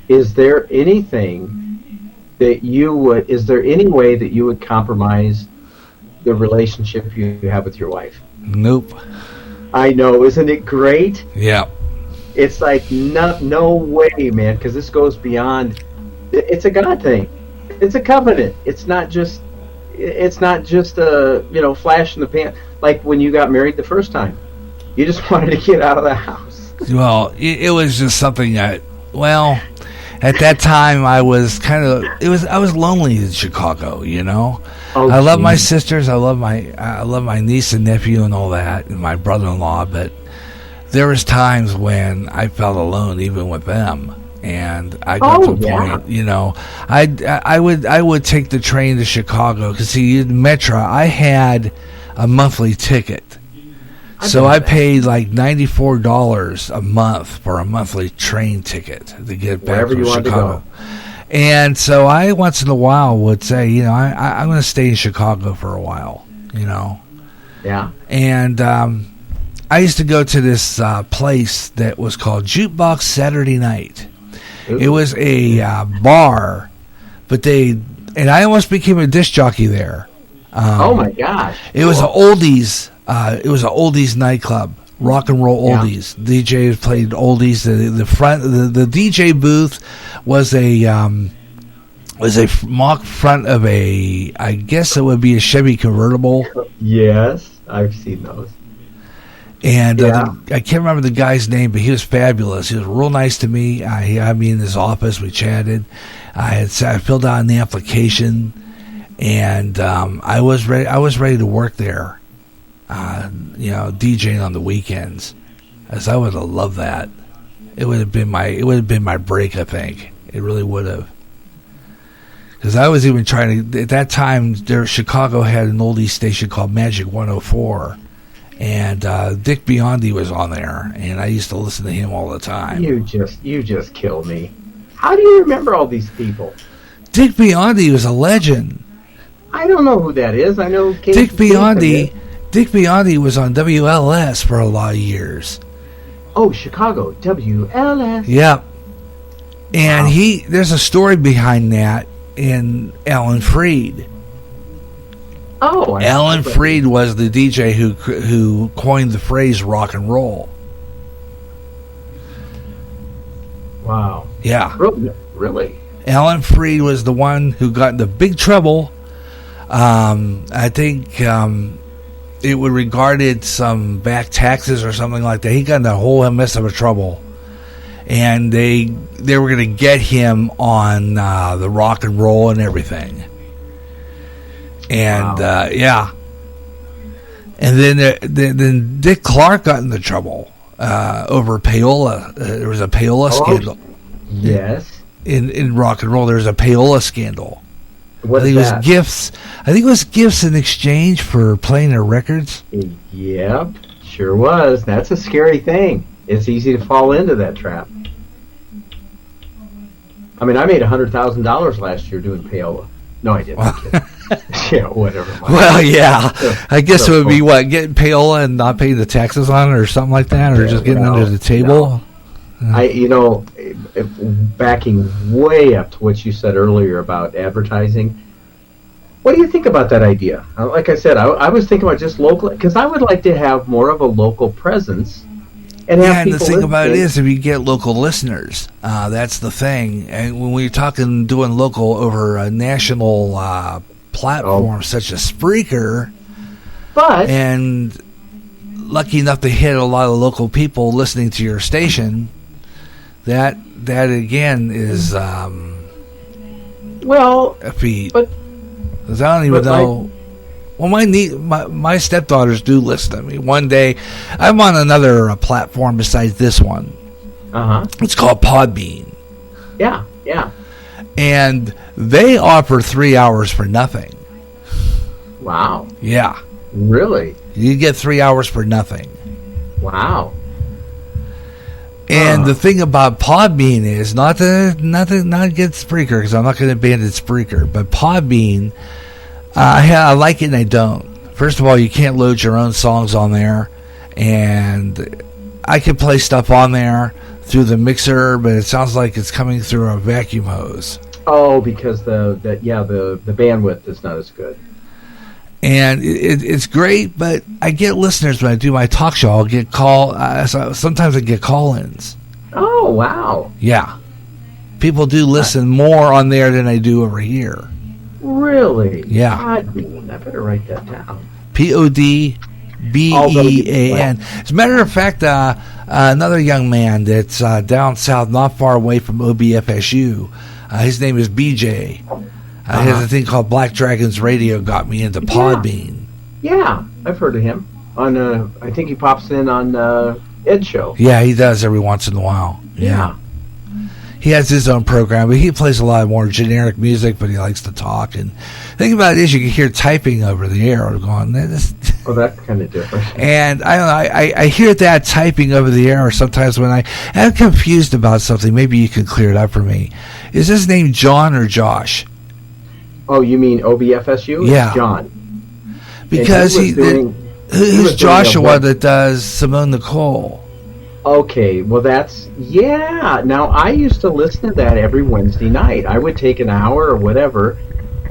Is there anything that is there any way that you would compromise the relationship you have with your wife? Nope. I know, isn't it great? Yeah. It's like, no way, man, because this goes beyond, it's a God thing. It's a covenant. It's not just a, flash in the pan, like when you got married the first time. You just wanted to get out of the house. Well, it was just something that, at that time I was I was lonely in Chicago, Oh, I love my sisters, I love my niece and nephew and all that, and my brother-in-law, but there was times when I felt alone even with them. And I got to a point, I would take the train to Chicago, because see, in Metro I had a monthly ticket. So I paid like $94 a month for a monthly train ticket to get back from Chicago. And so I once in a while would say, I'm going to stay in Chicago for a while, Yeah. And I used to go to this place that was called Jukebox Saturday Night. Ooh. It was a bar, and I almost became a disc jockey there. Oh my gosh! It was an oldies. It was an oldies nightclub, rock and roll oldies. Yeah. DJs played oldies. The DJ booth was a mock front of I guess it would be a Chevy convertible. Yes, I've seen those. And I can't remember the guy's name, but he was fabulous. He was real nice to me. He had me in his office. We chatted. I filled out an application, and I was ready. I was ready to work there. DJing on the weekends, as I would have loved that. It would have been my break. I think it really would have, because I was even trying to, at that time, Chicago had an oldie station called Magic 104. And Dick Biondi was on there, and I used to listen to him all the time. You just killed me. How do you remember all these people? Dick Biondi was a legend. I don't know who that is. I know Dick Biondi. Dick Biondi was on WLS for a lot of years. Oh, Chicago, WLS. Yep. And there's a story behind that in Alan Freed. Oh, Alan Freed was the DJ who coined the phrase rock and roll. Wow. Yeah. Really? Alan Freed was the one who got into big trouble. I think it would regarded some back taxes or something like that. He got in a whole mess of trouble. And they were going to get him on the rock and roll and everything. And wow. And then Dick Clark got into trouble over payola. There was a payola scandal. Yes. In rock and roll, there was a payola scandal. What I think is it was gifts. I think it was gifts in exchange for playing their records. Yep, sure was. That's a scary thing. It's easy to fall into that trap. I mean, I made $100,000 last year doing payola. No, I didn't. Yeah, whatever. Well, yeah. I guess it would be getting payola and not paying the taxes on it, or something like that, or just getting under the table. No. Backing way up to what you said earlier about advertising. What do you think about that idea? Like I said, I was thinking about just local, because I would like to have more of a local presence. And the thing about it is, if you get local listeners, that's the thing. And when we're doing local over a national platforms such as Spreaker, and lucky enough to hit a lot of local people listening to your station, that again is a feat. But I don't even know. Well, my stepdaughters do listen to me. One day, I'm on another platform besides this one. It's called Podbean. Yeah. And they offer 3 hours for nothing. Wow. Yeah. Really? You get 3 hours for nothing. Wow. And the thing about Podbean is not against Spreaker, because I'm not going to abandon Spreaker, but Podbean, I like it and I don't. First of all, you can't load your own songs on there, and I can play stuff on there through the mixer, but it sounds like it's coming through a vacuum hose. Oh, because the bandwidth is not as good. And it's great, but I get listeners when I do my talk show. I'll get sometimes I get call-ins. Oh, wow. Yeah. People do listen more on there than I do over here. Really? Yeah. Podbean. I better write that down. Podbean. As a matter of fact, another young man that's down south, not far away from OBFSU, his name is BJ. He has a thing called Black Dragons Radio, got me into Podbean. Yeah, I've heard of him. I think he pops in on Ed Show. Yeah, he does every once in a while. Yeah. He has his own program, but he plays a lot more generic music, but he likes to talk. And the thing about it is you can hear typing over the air. Going, oh, that's kind of different. And I don't know, I hear that typing over the air sometimes when I'm confused about something. Maybe you can clear it up for me. Is his name John or Josh? Oh, you mean OBFSU? Yeah. It's John. Because who's Joshua that does Simone Nicole? Okay, well now I used to listen to that every Wednesday night. I would take an hour or whatever,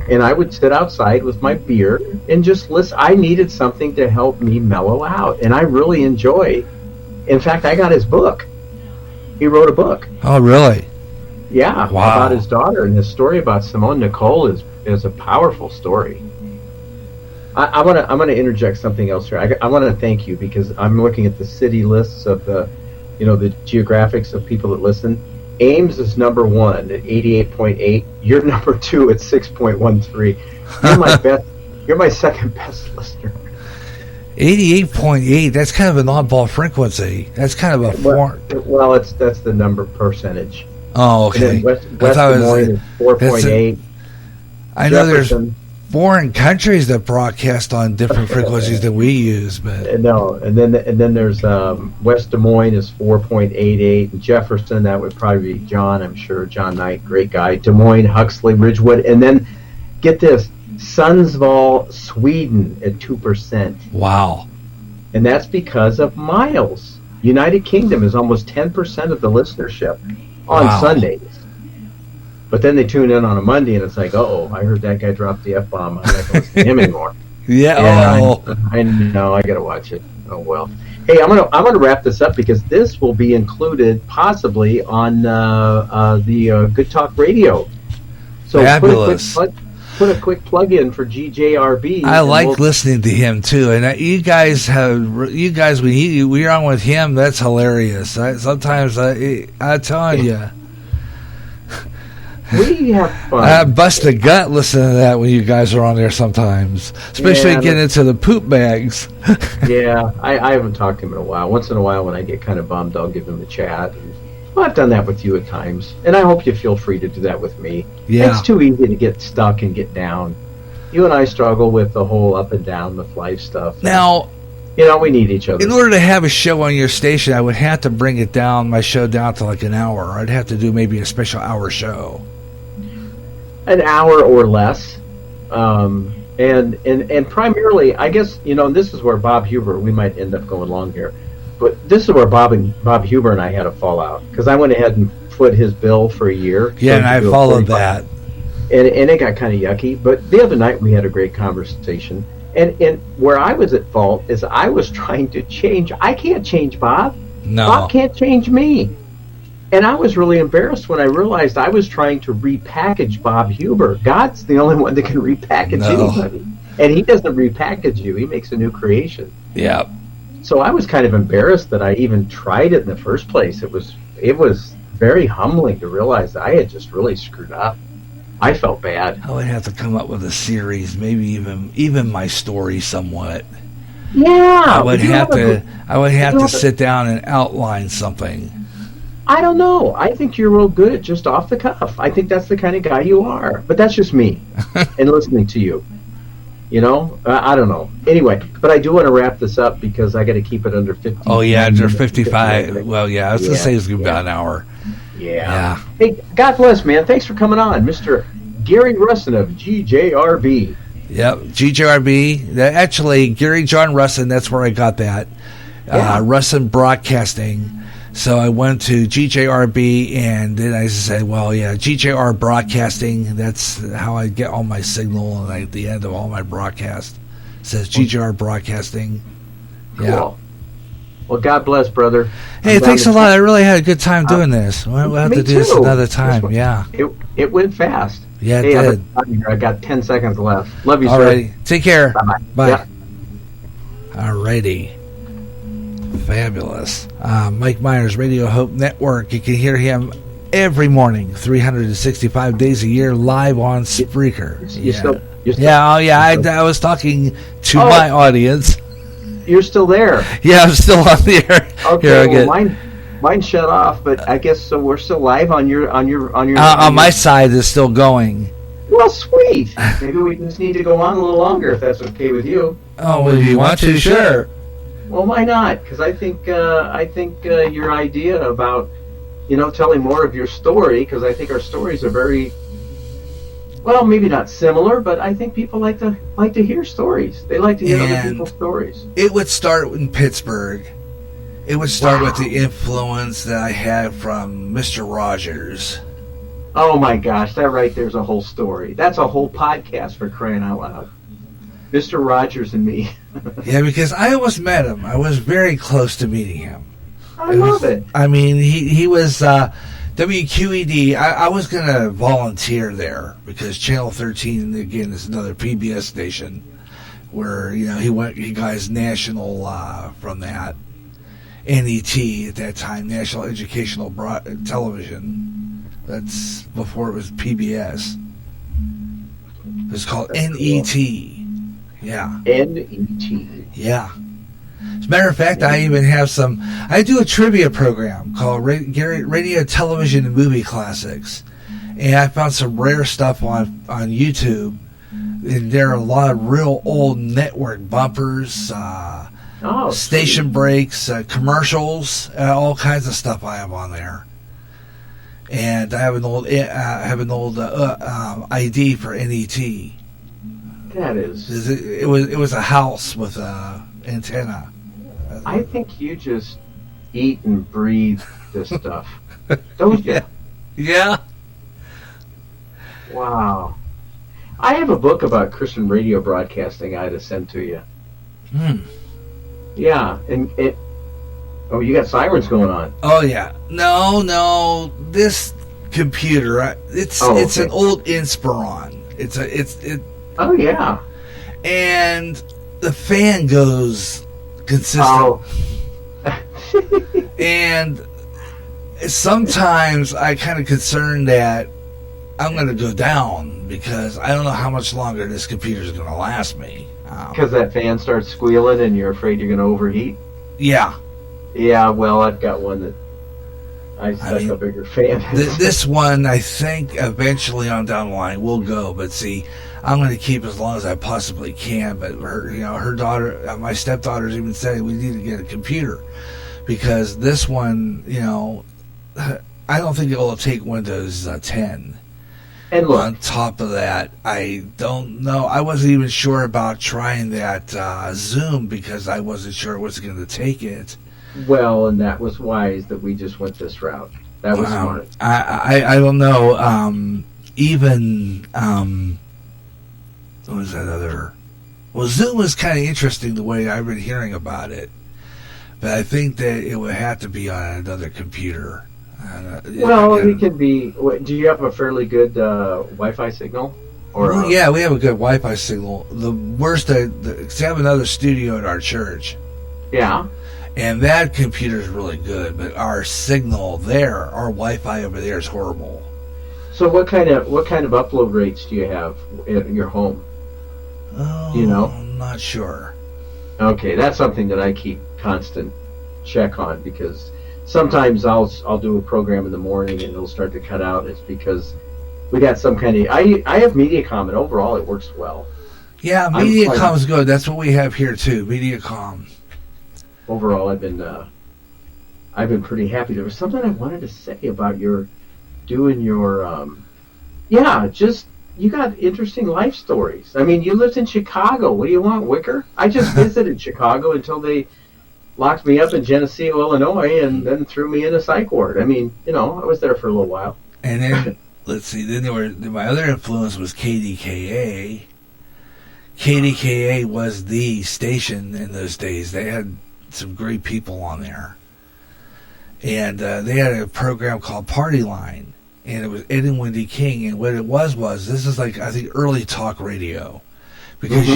and I would sit outside with my beer and just listen. I needed something to help me mellow out, and I really enjoy. In fact, I got his book. He wrote a book. Oh, really? Yeah, wow. About his daughter, and his story about Simone Nicole is a powerful story. I want to interject something else here. I want to thank you because I'm looking at the city lists of the geographics of people that listen. Ames is number 1 at 88.8. You're number 2 at 6.13. You're my best. You're my second best listener. 88.8. That's kind of an oddball frequency. That's kind of a well, that's the number percentage. Oh, okay. West Des Moines is 4.8. I know there's foreign countries that broadcast on different frequencies than we use, but no. And then there's West Des Moines is 4.88, and Jefferson, that would probably be John. I'm sure John Knight, great guy. Des Moines, Huxley, Ridgewood, and then get this, Sundsvall, Sweden at 2%. Wow. And that's because of miles. United Kingdom is almost 10% of the listenership on Sundays. But then they tune in on a Monday, and it's like, uh-oh, I heard that guy drop the F-bomb. I'm not going to listen to him anymore. I know, I got to watch it. Oh, well. Hey, I'm gonna wrap this up because this will be included possibly on the Good Talk Radio. So fabulous. Put a quick plug in for GJRB. I like listening to him too, and you guys when we're on with him, that's hilarious. Sometimes I'm telling you. We have fun. I bust a gut listening to that when you guys are on there sometimes, especially getting into the poop bags. Yeah, I haven't talked to him in a while. Once in a while when I get kind of bummed, I'll give him a chat. Well, I've done that with you at times, and I hope you feel free to do that with me. Yeah. It's too easy to get stuck and get down. You and I struggle with the whole up and down with life stuff. Now, we need each other. In order to have a show on your station, I would have to bring my show down to like an hour. I'd have to do maybe a special hour show. An hour or less. And primarily, I guess, and this is where Bob Huber, we might end up going long here, but this is where Bob Huber and I had a fallout, because I went ahead and foot his bill for a year. Yeah, and I followed that. And it got kind of yucky, but the other night we had a great conversation. And where I was at fault is I was trying to change. I can't change Bob. No. Bob can't change me. And I was really embarrassed when I realized I was trying to repackage Bob Huber. God's the only one that can repackage anybody. And he doesn't repackage you. He makes a new creation. Yeah. So I was kind of embarrassed that I even tried it in the first place. It was very humbling to realize that I had just really screwed up. I felt bad. I would have to come up with a series, maybe even my story somewhat. Yeah, I would have to sit down and outline something. I don't know. I think you're real good at just off the cuff. I think that's the kind of guy you are. But that's just me and listening to you. You know, I don't know. Anyway, but I do want to wrap this up because I got to keep it under 50. Oh yeah, under 55. Well, yeah, I was gonna say it's gonna be about an hour. Yeah. Hey, God bless, man. Thanks for coming on, Mr. Gary Russen of GJRB. Yep, GJRB. Actually, Gary John Russen. That's where I got that. Russen Broadcasting. So I went to GJRB, and then I said, well, yeah, GJR Broadcasting, that's how I get all my signal, and at the end of all my broadcast it says GJR Broadcasting. Cool. Yeah. Well, God bless, brother. Hey, thanks a lot. I really had a good time doing this. We'll have to do this another time. Yeah. It went fast. Yeah, it did. I got 10 seconds left. Love you, sir. Alrighty. Take care. Bye-bye. Bye. Yeah. Alrighty. Fabulous. Mike Myers, Radio Hope Network. You can hear him every morning, 365 days a year, live on Spreaker. I was talking to my audience. You're still there. Yeah, I'm still on the air. Okay, well, mine shut off, but I guess so. We're still live on your. On my side is still going. Well, sweet. Maybe we just need to go on a little longer if that's okay with you. Oh, well, if you want to, sure. Well, why not? Because I think your idea about telling more of your story, because I think our stories are very, well, maybe not similar, but I think people like to hear stories. They like to hear other people's stories. It would start in Pittsburgh. It would start with the influence that I had from Mr. Rogers. Oh my gosh, that right there's a whole story. That's a whole podcast, for crying out loud. Mr. Rogers and me. Yeah, because I almost met him. I was very close to meeting him. I love it. I mean, he was WQED. I was going to volunteer there because Channel 13, again, is another PBS station where, he got his national from that. NET at that time, National Educational Television. That's before it was PBS. It was called NET. Yeah. NET. Yeah. As a matter of fact, I even have I do a trivia program called Radio, Television, and Movie Classics. And I found some rare stuff on YouTube. And there are a lot of real old network bumpers, station breaks, commercials, all kinds of stuff I have on there. And I have an old ID for NET. That is. It was a house with a antenna. I think you just eat and breathe this stuff, don't you? Yeah. Wow. I have a book about Christian radio broadcasting I had to send to you. Yeah, and it. Oh, you got sirens going on. Oh yeah. No. This computer, it's an old Inspiron. Oh yeah. And the fan goes consistent. Oh. And sometimes I kind of concerned that I'm going to go down because I don't know how much longer this computer is going to last me. Because that fan starts squealing and you're afraid you're going to overheat? Yeah. Yeah, well, I've got one that I stuck a bigger fan in. This one, I think, eventually on down the line will go. But see, I'm going to keep as long as I possibly can. But her daughter, my stepdaughter's even said we need to get a computer because this one, I don't think it will take Windows 10. And look, on top of that, I don't know. I wasn't even sure about trying that Zoom because I wasn't sure it was going to take it. Well, and that was wise that we just went this route. That was smart. I don't know. What was that other? Well, Zoom is kind of interesting the way I've been hearing about it, but I think that it would have to be on another computer. It can be. Do you have a fairly good Wi-Fi signal? Yeah, we have a good Wi-Fi signal. The worst, we have another studio at our church. Yeah. And that computer is really good, but our signal there, our Wi-Fi over there is horrible. So what kind of upload rates do you have at your home? Oh, Do you know? I'm not sure. Okay, that's something that I keep constant check on, because sometimes I'll do a program in the morning and it'll start to cut out. It's because we got some kind of I have MediaCom, and overall it works well. Yeah, MediaCom's good. That's what we have here too, MediaCom. Overall, I've been pretty happy. There was something I wanted to say about your just you got interesting life stories. I mean, you lived in Chicago. What do you want, Wicker? I just visited Chicago until they locked me up in Geneseo, Illinois, and then threw me in a psych ward. I mean, I was there for a little while. And then, let's see, my other influence was KDKA. KDKA was the station in those days. They had some great people on there. And they had a program called Party Line. And it was Ed and Wendy King, and what it was this is like, I think, early talk radio, because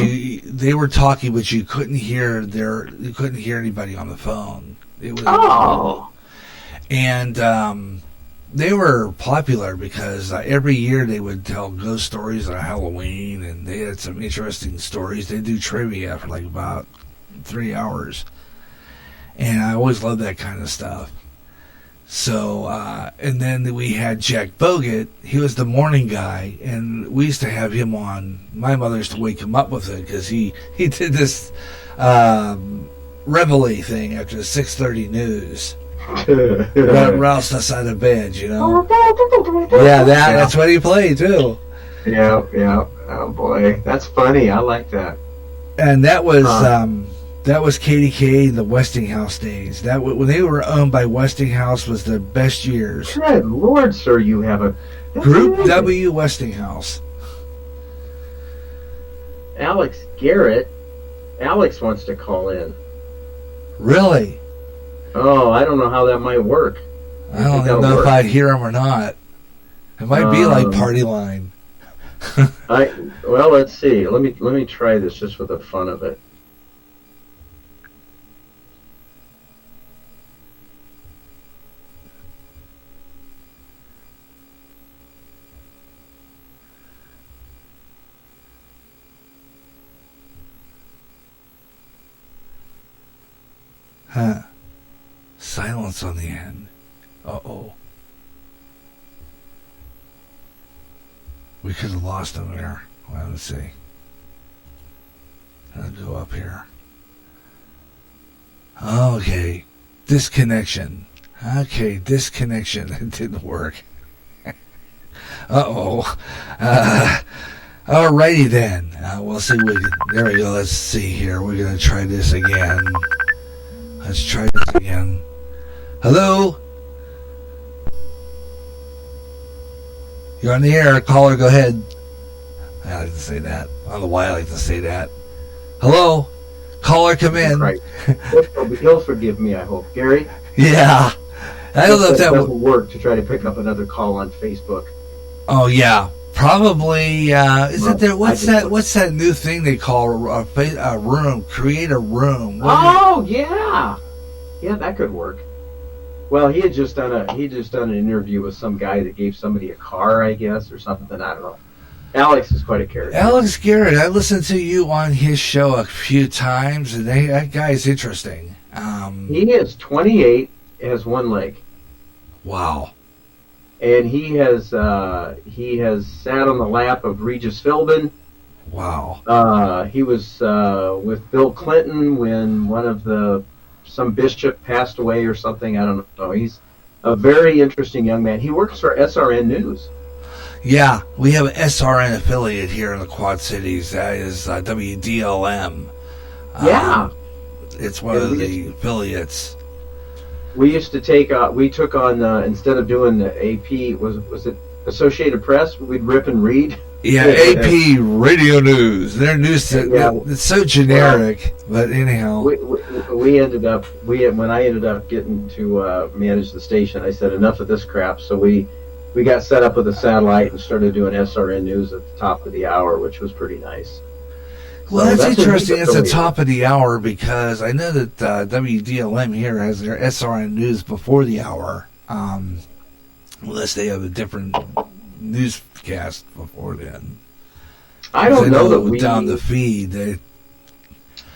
they were talking, but you couldn't hear anybody on the phone. It was, and they were popular because every year they would tell ghost stories on Halloween, and they had some interesting stories. They do trivia for like about 3 hours, and I always loved that kind of stuff. So, and then we had Jack Bogut. He was the morning guy, and we used to have him on. My mother used to wake him up with it, because he did this reveille thing after the 6:30 news. Roused us out of bed, Yeah, that's what he played, too. Yeah. Oh, boy. That's funny. I like that. And that was... that was KDKA in the Westinghouse days. When they were owned by Westinghouse was the best years. Good Lord, sir, you have a... Group amazing. W Westinghouse. Alex wants to call in. Really? Oh, I don't know how that might work. I don't even know if I'd hear him or not. It might be like Party Line. Well, let's see. Let me try this just for the fun of it. Huh. Silence on the end. Uh-oh. We could have lost him there. Well, let's see. I'll go up here. Okay. Disconnection. It didn't work. Uh-oh. Alrighty then. We'll see. There we go. Let's see here. We're going to try this again. Let's try this again. Hello? You're on the air. Caller, go ahead. I like to say that. I don't know why I like to say that. Hello? Caller, come in. Right. He'll forgive me, I hope. Gary? Yeah. I don't know if that would work to try to pick up another call on Facebook. Oh, yeah. Probably, isn't there, what's that new thing they call a room? Create a room. Oh, yeah. Yeah, that could work. Well, he had just done an interview with some guy that gave somebody a car, I guess, or something. I don't know. Alex is quite a character. Alex Garrett, I listened to you on his show a few times, and that guy's interesting. He is 28, has one leg. Wow. And he has sat on the lap of Regis Philbin. Wow. He was with Bill Clinton when some bishop passed away or something. I don't know. He's a very interesting young man. He works for SRN News. Yeah, we have an SRN affiliate here in the Quad Cities. That is WDLM. Yeah. It's one of the affiliates. We used to took on, instead of doing the AP, was it Associated Press? We'd rip and read. Yeah, AP Radio News. Their news, it's so generic, but anyhow. We ended up, when I ended up getting to manage the station, I said, enough of this crap. So we got set up with a satellite and started doing SRN News at the top of the hour, which was pretty nice. Well, that's interesting. It's the top of the hour, because I know that WDLM here has their SRN News before the hour, unless they have a different newscast before then. I don't know that we down the feed.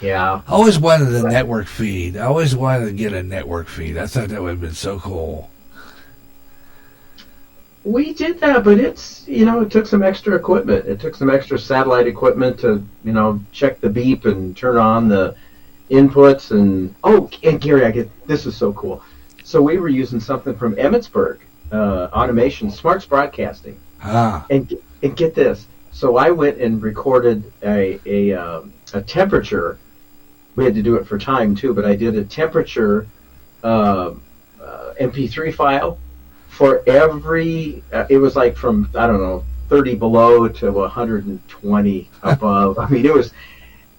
Yeah. I always wanted a network feed. I always wanted to get a network feed. I thought that would have been so cool. We did that, but it's, it took some extra equipment. It took some extra satellite equipment to, check the beep and turn on the inputs. And Gary, this is so cool. So we were using something from Emmitsburg, Automation, Smarts Broadcasting. And get this. So I went and recorded a temperature. We had to do it for time too, but I did a temperature MP3 file for every. It was like from 30 below to 120 above. I mean, it was,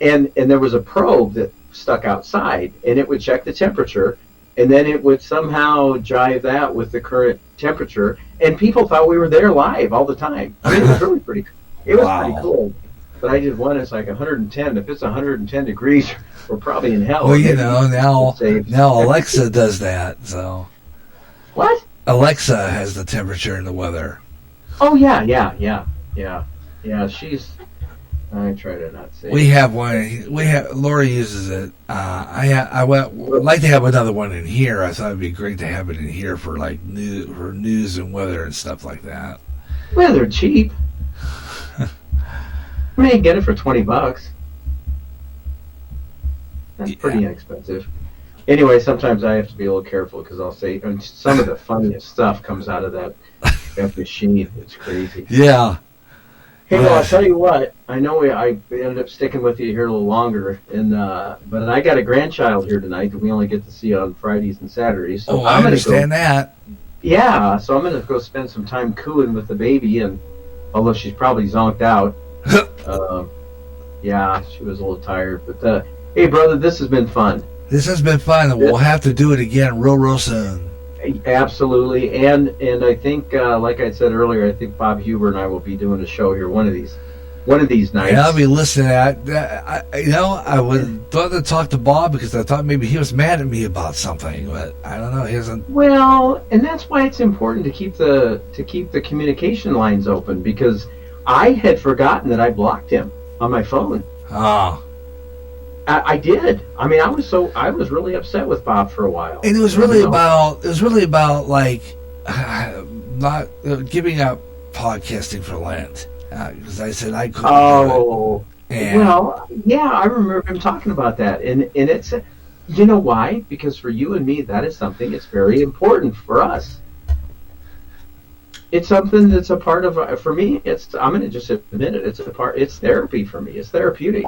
and there was a probe that stuck outside, and it would check the temperature, and then it would somehow jive that with the current temperature, and people thought we were there live all the time. I mean, it was really pretty. It was pretty cool. But I did one. It's like 110. If it's 110 degrees, we're probably in hell. Well, now Alexa does that. So what? Alexa has the temperature and the weather. Oh yeah. She's. I try to not say. We have one. Lori uses it. I would like to have another one in here. I thought it'd be great to have it in here for like news and weather and stuff like that. Well, they're cheap. I mean, get it for $20. That's pretty inexpensive. Anyway, sometimes I have to be a little careful because I'll say, and some of the funniest stuff comes out of that machine. It's crazy. Yeah. Hey, well, I'll tell you what. I know I ended up sticking with you here a little longer, but I got a grandchild here tonight that we only get to see on Fridays and Saturdays. So I understand that. Yeah, so I'm going to go spend some time cooing with the baby, and although she's probably zonked out. Yeah, she was a little tired. But hey, brother, this has been fun. This has been fun, and we'll have to do it again real soon. And I think, like I said earlier, I think Bob Huber and I will be doing a show here one of these nights. Yeah, I'll be listening to that. I would thought to talk to Bob because I thought maybe he was mad at me about something, but I don't know. He hasn't. Well, and that's why it's important to keep the communication lines open, because I had forgotten that I blocked him on my phone. Oh. I did. I mean, I was really upset with Bob for a while. And it was really about like not giving up podcasting for Lent, because I said I couldn't. Oh, well, yeah, I remember him talking about that, and it's, you know why? Because for you and me, that is something that's very important for us. It's something that's a part of, for me, I'm going to just admit it, it's therapy for me. It's therapeutic.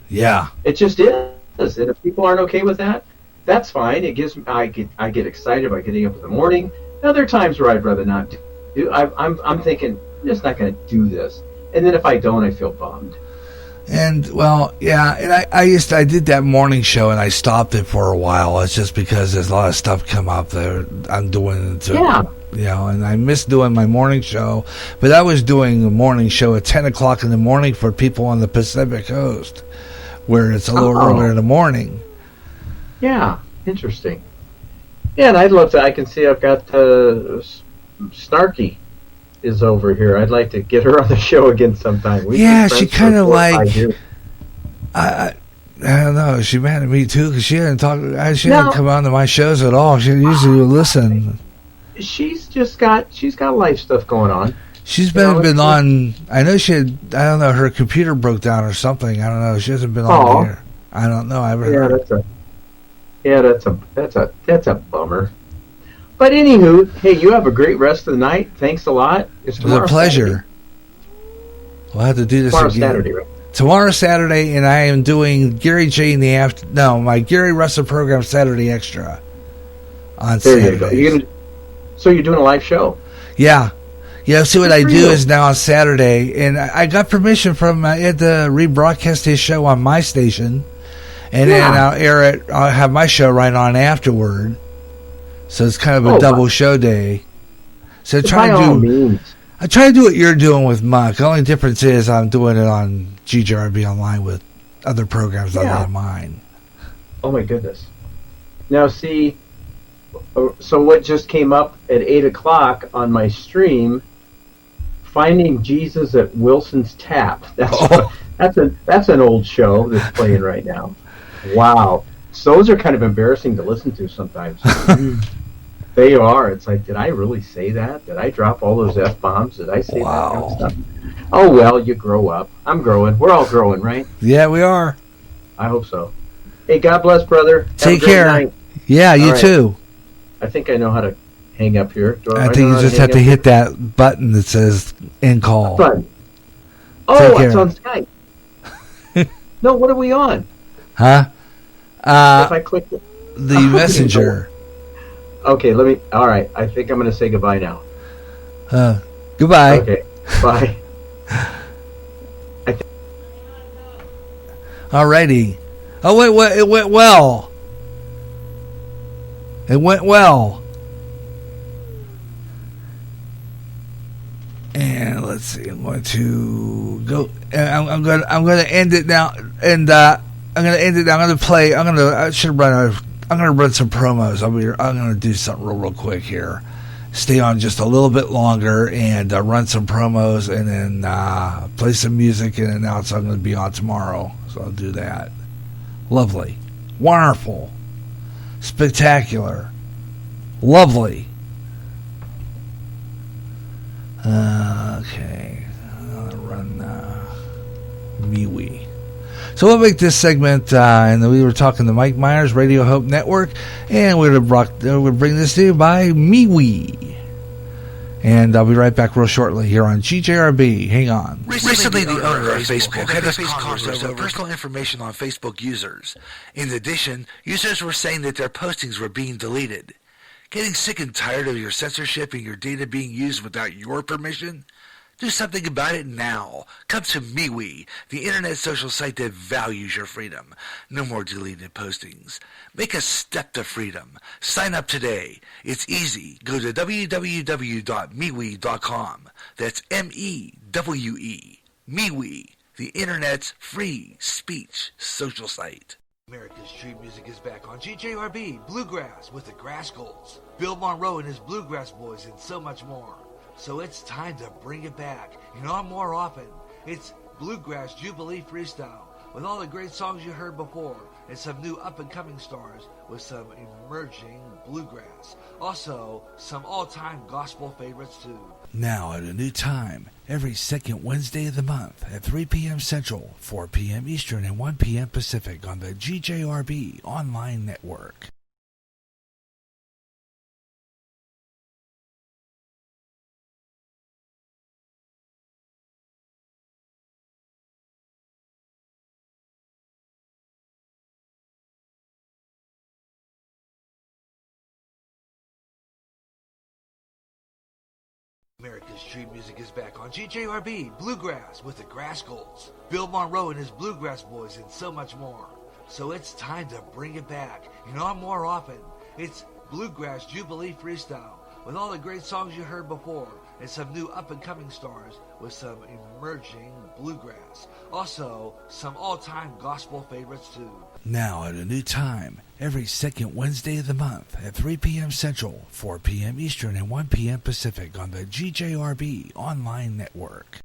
Yeah. It just is. And if people aren't okay with that, that's fine. It gives I get excited by getting up in the morning. Other times where I'd rather not do. I'm thinking, I'm just not going to do this. And then if I don't, I feel bummed. And well, yeah, and I did that morning show and I stopped it for a while. It's just because there's a lot of stuff come up there I'm doing and I miss doing my morning show, but I was doing the morning show at 10 o'clock in the morning for people on the Pacific Coast, where it's a little earlier in the morning. Yeah, interesting. Yeah, and I'd love to. I can see I've got Snarky is over here. I'd like to get her on the show again sometime. She kind of like. I don't know. She mad at me too because she hadn't talked. She hadn't come on to my shows at all. She usually would listen. She's got life stuff going on. She's been on. I know she had. I don't know. Her computer broke down or something. I don't know. She hasn't been on here. I don't know. That's a bummer. But anywho, hey, you have a great rest of the night. Thanks a lot. It was a pleasure. Saturday. We'll have to do this again. Saturday, right? Tomorrow's Saturday, and I am doing Gary J in the after. No, my Gary Russen program Saturday Extra on Saturday. So you're doing a live show? Yeah. Yeah, see what I do is now on Saturday, and I got permission from Ed to rebroadcast his show on my station, and then I'll air it. I'll have my show right on afterward, so it's kind of a double show day. So I try to do what you're doing with Muck. The only difference is I'm doing it on GJRB Online with other programs other than mine. Oh my goodness! Now see, so what just came up at 8 o'clock on my stream Finding Jesus at Wilson's Tap. That's an old show that's playing right now. Wow. So those are kind of embarrassing to listen to sometimes. They are. It's like, did I really say that? Did I drop all those F-bombs? Did I say that kind of stuff? Oh, well, you grow up. I'm growing. We're all growing, right? Yeah, we are. I hope so. Hey, God bless, brother. Take care. Night. Yeah, you too. I think I know how to hang up here. I think you just have to hit that button that says end call. Button. Oh, it's on Skype. No, what are we on? Huh? If I click the messenger. Okay, all right, I think I'm going to say goodbye now. Goodbye. Okay, bye. Alrighty. Oh, wait, it went well. It went well. And let's see. I'm going to go. I'm going to end it now. And I'm going to end it. I'm going to play. I should run. I'm going to run some promos. I'm going to do something real quick here. Stay on just a little bit longer and run some promos, and then play some music and announce I'm going to be on tomorrow. So I'll do that. Lovely, wonderful, spectacular, lovely. Okay, I'll run MeWe. So we'll make this segment, and we were talking to Mike Myers, Radio Hope Network, and we're going to bring this to you by MeWe. And I'll be right back real shortly here on GJRB. Hang on. Recently, the owner of Facebook had to face controversy over personal information on Facebook users. In addition, users were saying that their postings were being deleted. Getting sick and tired of your censorship and your data being used without your permission? Do something about it now. Come to MeWe, the internet social site that values your freedom. No more deleted postings. Make a step to freedom. Sign up today. It's easy. Go to www.mewe.com. That's M-E-W-E. MeWe, the internet's free speech social site. America's Street Music is back on GJRB, Bluegrass with the Grass Golds, Bill Monroe and his Bluegrass Boys, and so much more. So it's time to bring it back, and on more often. It's Bluegrass Jubilee Freestyle, with all the great songs you heard before, and some new up-and-coming stars with some emerging bluegrass. Also, some all-time gospel favorites, too. Now at a new time, every second Wednesday of the month at 3 p.m. Central, 4 p.m. Eastern, and 1 p.m. Pacific on the GJRB online network. America's Street Music is back on GJRB, Bluegrass with the Grass Golds, Bill Monroe and his Bluegrass Boys, and so much more. So it's time to bring it back, and on more often. It's Bluegrass Jubilee Freestyle, with all the great songs you heard before, and some new up-and-coming stars with some emerging bluegrass. Also, some all-time gospel favorites, too. Now at a new time, every second Wednesday of the month at 3 p.m. Central, 4 p.m. Eastern, and 1 p.m. Pacific on the GJRB online network.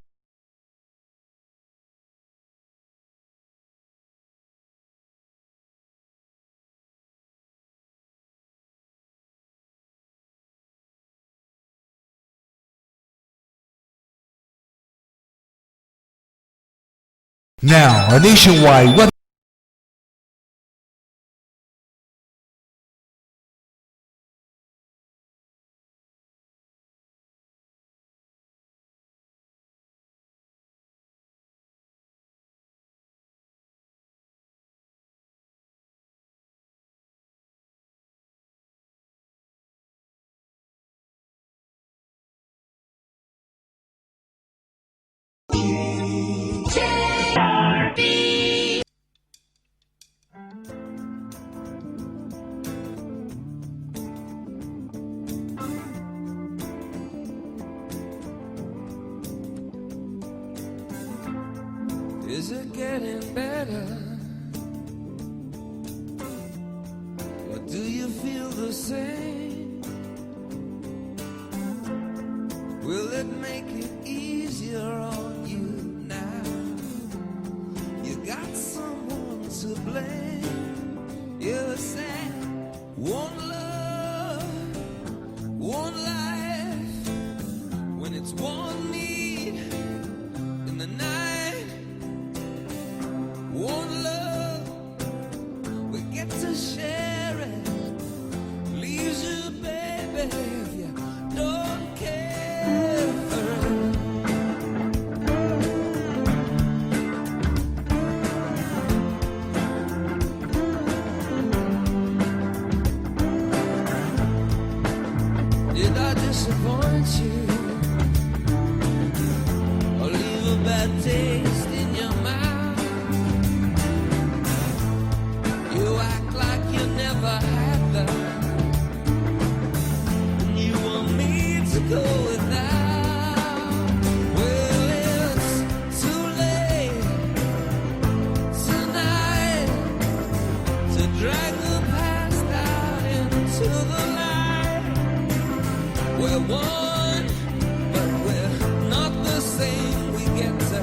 Now, a nationwide web. Is it getting better? Or do you feel the same? Will it make it easier bad taste in your mouth. You act like you never had love, and you want me to go without. Well, it's too late tonight to drag the past out into the light. We're one, but we're not the same. We get to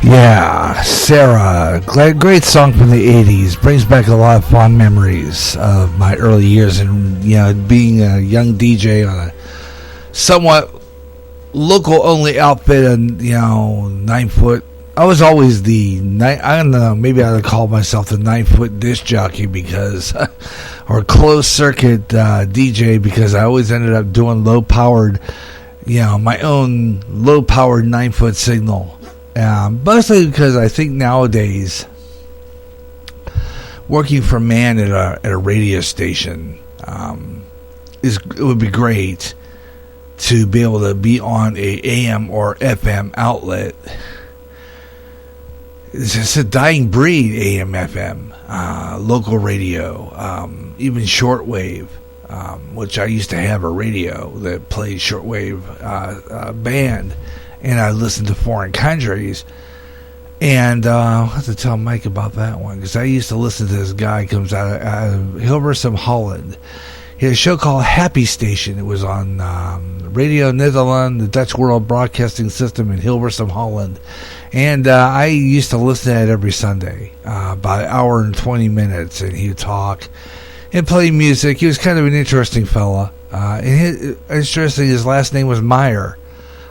Yeah, Sarah, great song from the 80s. Brings back a lot of fond memories of my early years and, being a young DJ on a somewhat local only outfit and, 9 foot. I was always I don't know, maybe I would call myself the 9 foot disc jockey because, or closed circuit DJ because I always ended up doing low powered, my own low powered 9 foot signal. Mostly because I think nowadays working for man at a radio station it would be great to be able to be on a AM or FM outlet. It's just a dying breed, AM, FM, local radio, even shortwave, which I used to have a radio that played shortwave band. And I listened to foreign countries. And I'll have to tell Mike about that one. Because I used to listen to this guy who comes out of Hilversum, Holland. He had a show called Happy Station. It was on Radio Netherlands, the Dutch World Broadcasting System in Hilversum, Holland. And I used to listen to it every Sunday. About an hour and 20 minutes. And he would talk and play music. He was kind of an interesting fella. Interesting, his last name was Meyer.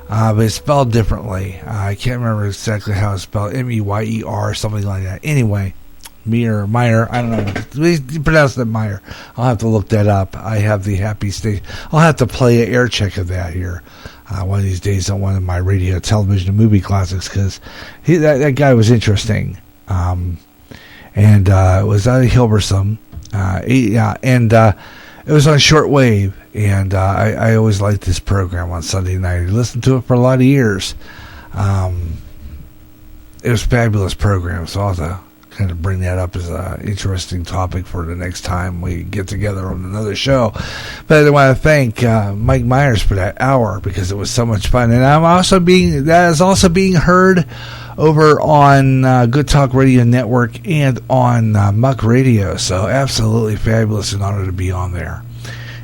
But it's spelled differently. I can't remember exactly how it's spelled. Meyer, something like that. Anyway, Meyer, I don't know. He pronounced it Meyer. I'll have to look that up. I have the Happy Station. I'll have to play an air check of that here one of these days on one of my radio, television, and movie classics because that guy was interesting. And it was out of Hilversum. It was on shortwave, and I always liked this program on Sunday night. I listened to it for a lot of years. It was a fabulous program, so I'll have to kind of bring that up as an interesting topic for the next time we get together on another show. But I want to thank Mike Myers for that hour because it was so much fun. And that is also being heard over on Good Talk Radio Network and on Muck Radio. So absolutely fabulous and honored to be on there.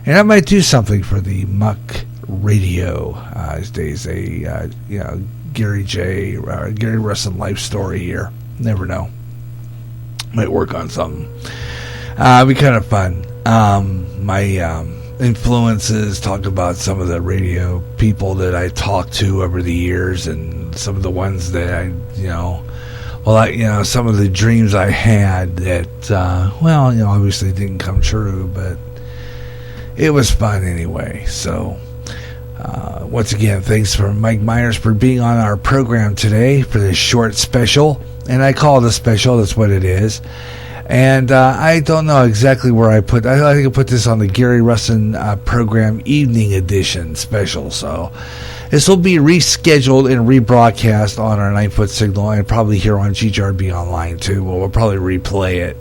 And I might do something for the Muck Radio these days. Gary Russen life story here. Never know. Might work on something. It'd be kind of fun. My influences, talk about some of the radio people that I talked to over the years and some of the ones that some of the dreams I had that, obviously didn't come true, but it was fun anyway. So, once again, thanks for Mike Myers for being on our program today for this short special. And I call it a special, that's what it is. And I don't know exactly where I think I put this on the Gary Russen program evening edition special. So this will be rescheduled and rebroadcast on our 9 foot signal and probably here on GJRB Online too. We'll probably replay it.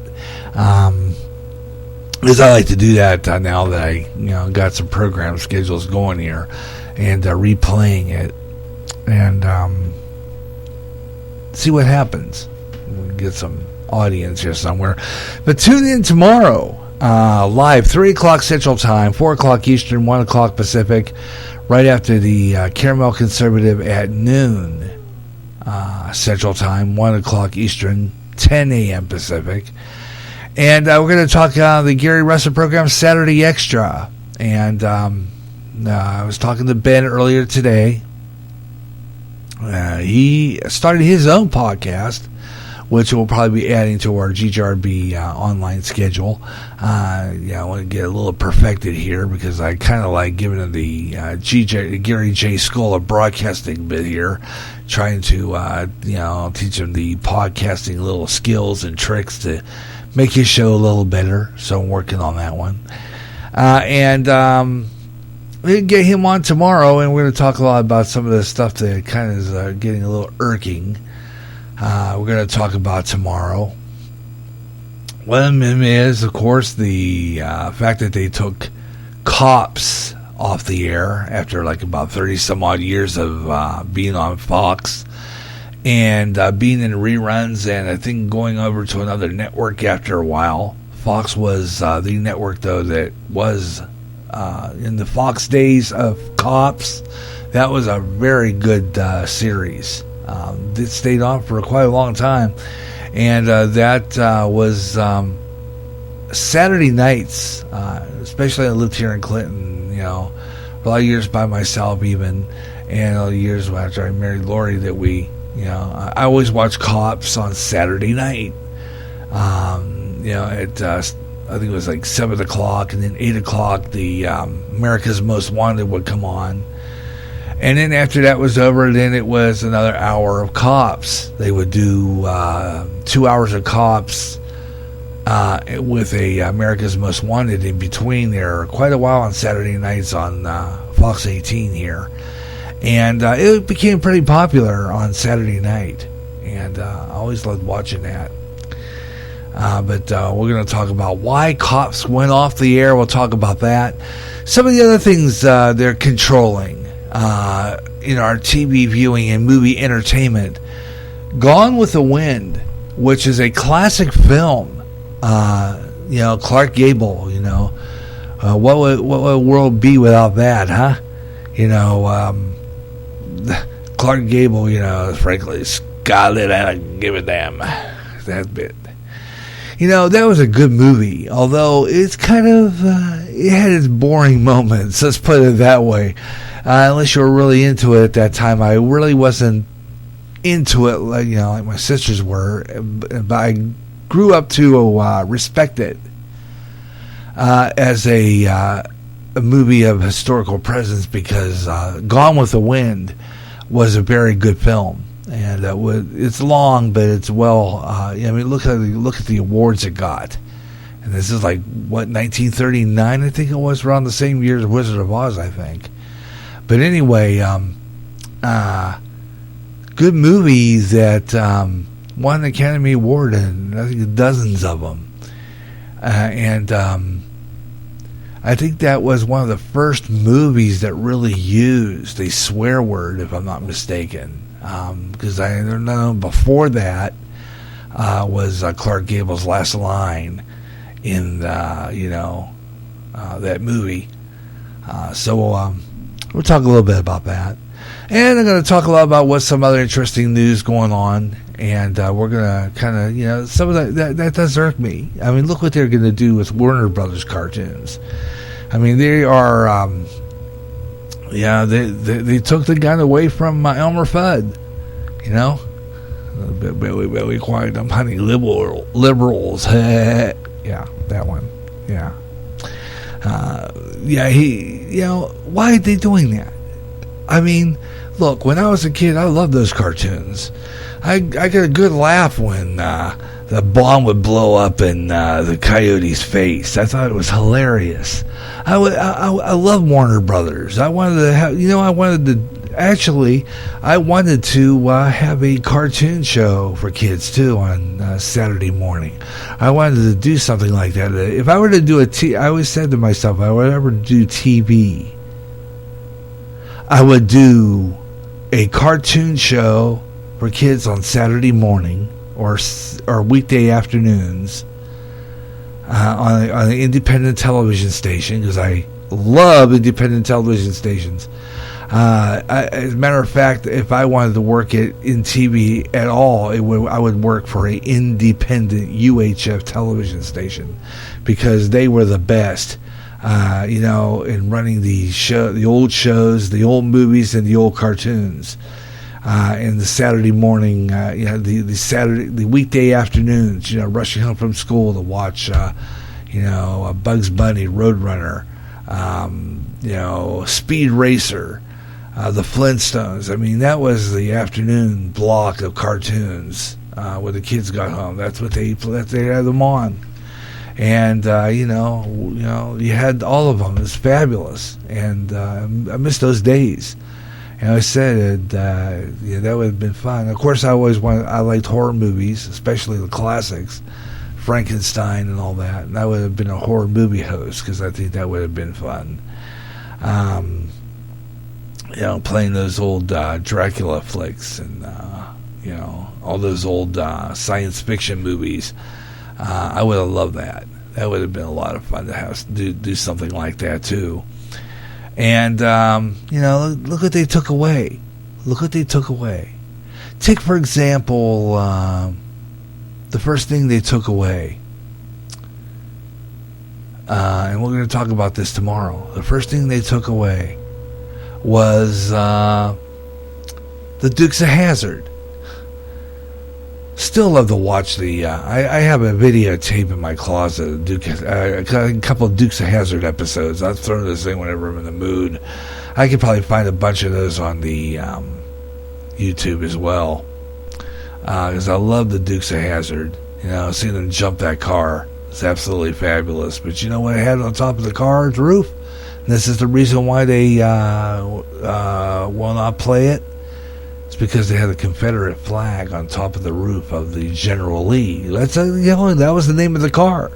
Because I like to do that now that I got some program schedules going here and replaying it and see what happens. We'll get some audience here somewhere. But tune in tomorrow live 3 o'clock Central Time, 4 o'clock Eastern, 1 o'clock Pacific, right after the Caramel Conservative at noon Central Time, 1 o'clock Eastern, 10 a.m. Pacific. And we're going to talk the Gary Russen program Saturday Extra. And I was talking to Ben earlier today. He started his own podcast, which we'll probably be adding to our GJRB online schedule. I want to get a little perfected here because I kind of like giving him the Gary J. School of Broadcasting bit here, trying to teach him the podcasting little skills and tricks to make his show a little better. So I'm working on that one. We're going to get him on tomorrow, and we're going to talk a lot about some of the stuff that kind of is getting a little irking. We're going to talk about tomorrow. One of them is, of course, the fact that they took Cops off the air after like about 30 some odd years of being on Fox and being in reruns, and I think going over to another network after a while. Fox was the network, though, that was in the Fox days of Cops. That was a very good series. It stayed on for quite a long time, and that was Saturday nights. Especially I lived here in Clinton, a lot of years by myself even, and a lot of years after I married Lori that I always watched Cops on Saturday night. At I think it was like 7 o'clock, and then 8 o'clock the America's Most Wanted would come on. And then after that was over, then it was another hour of Cops. They would do 2 hours of Cops with a America's Most Wanted in between there. Quite a while on Saturday nights on Fox 18 here. And it became pretty popular on Saturday night. And I always loved watching that. But we're going to talk about why Cops went off the air. We'll talk about that. Some of the other things they're controlling in our TV viewing and movie entertainment. Gone with the Wind, which is a classic film. Clark Gable, what would the world be without that, huh? Clark Gable, frankly, Scarlet, I don't give a damn. That bit. That was a good movie, although it's kind of, it had its boring moments, let's put it that way. Unless you were really into it at that time. I really wasn't into it like my sisters were, but I grew up to respect it as a movie of historical presence because Gone with the Wind was a very good film. And it's long, but it's well. Look at the awards it got, and this is 1939, I think it was, around the same year as Wizard of Oz, I think. But anyway, good movie that won an Academy Award, and I think dozens of them. I think that was one of the first movies that really used a swear word, if I'm not mistaken. Because I don't know, before that was Clark Gable's last line in that movie. So we'll talk a little bit about that, and I'm going to talk a lot about what's some other interesting news going on, and we're going to kind of some of that does irk me. Look what they're going to do with Warner Brothers cartoons. They are. They took the gun away from Elmer Fudd, Very quiet, I'm hunting liberals. Yeah, that one. Yeah. Why are they doing that? Look, when I was a kid, I loved those cartoons. I got a good laugh when the bomb would blow up in the coyote's face. I thought it was hilarious. I love Warner Brothers. I wanted to have, I wanted to have a cartoon show for kids too on Saturday morning. I wanted to do something like that. If I were to do I always said to myself, if I would ever do TV, I would do a cartoon show for kids on Saturday morning or weekday afternoons on an independent television station, because I love independent television stations. As a matter of fact, if I wanted to work in TV at all, I would work for an independent UHF television station, because they were the best, in running the old shows, the old movies, and the old cartoons. In the Saturday morning, the weekday afternoons, rushing home from school to watch, Bugs Bunny, Roadrunner, Speed Racer, the Flintstones. That was the afternoon block of cartoons when the kids got home. That's what they had them on, and you had all of them. It was fabulous, and I miss those days. And I said that would have been fun. Of course, I liked horror movies, especially the classics, Frankenstein and all that. And I would have been a horror movie host, because I think that would have been fun. Playing those old Dracula flicks and all those old science fiction movies. I would have loved that. That would have been a lot of fun to do something like that too. And look what they took away. take, for example, the first thing they took away. And we're going to talk about this tomorrow. The first thing they took away was the Dukes of Hazzard. Still love to watch the... I have a videotape in my closet, a couple of Dukes of Hazzard episodes. I'll throw this in whenever I'm in the mood. I could probably find a bunch of those on the YouTube as well. Because I love the Dukes of Hazzard. You know, seeing them jump that car is absolutely fabulous. But you know what it had on top of the car's roof? And this is the reason why they will not play it. It's because they had a Confederate flag on top of the roof of the General Lee. That was the name of the car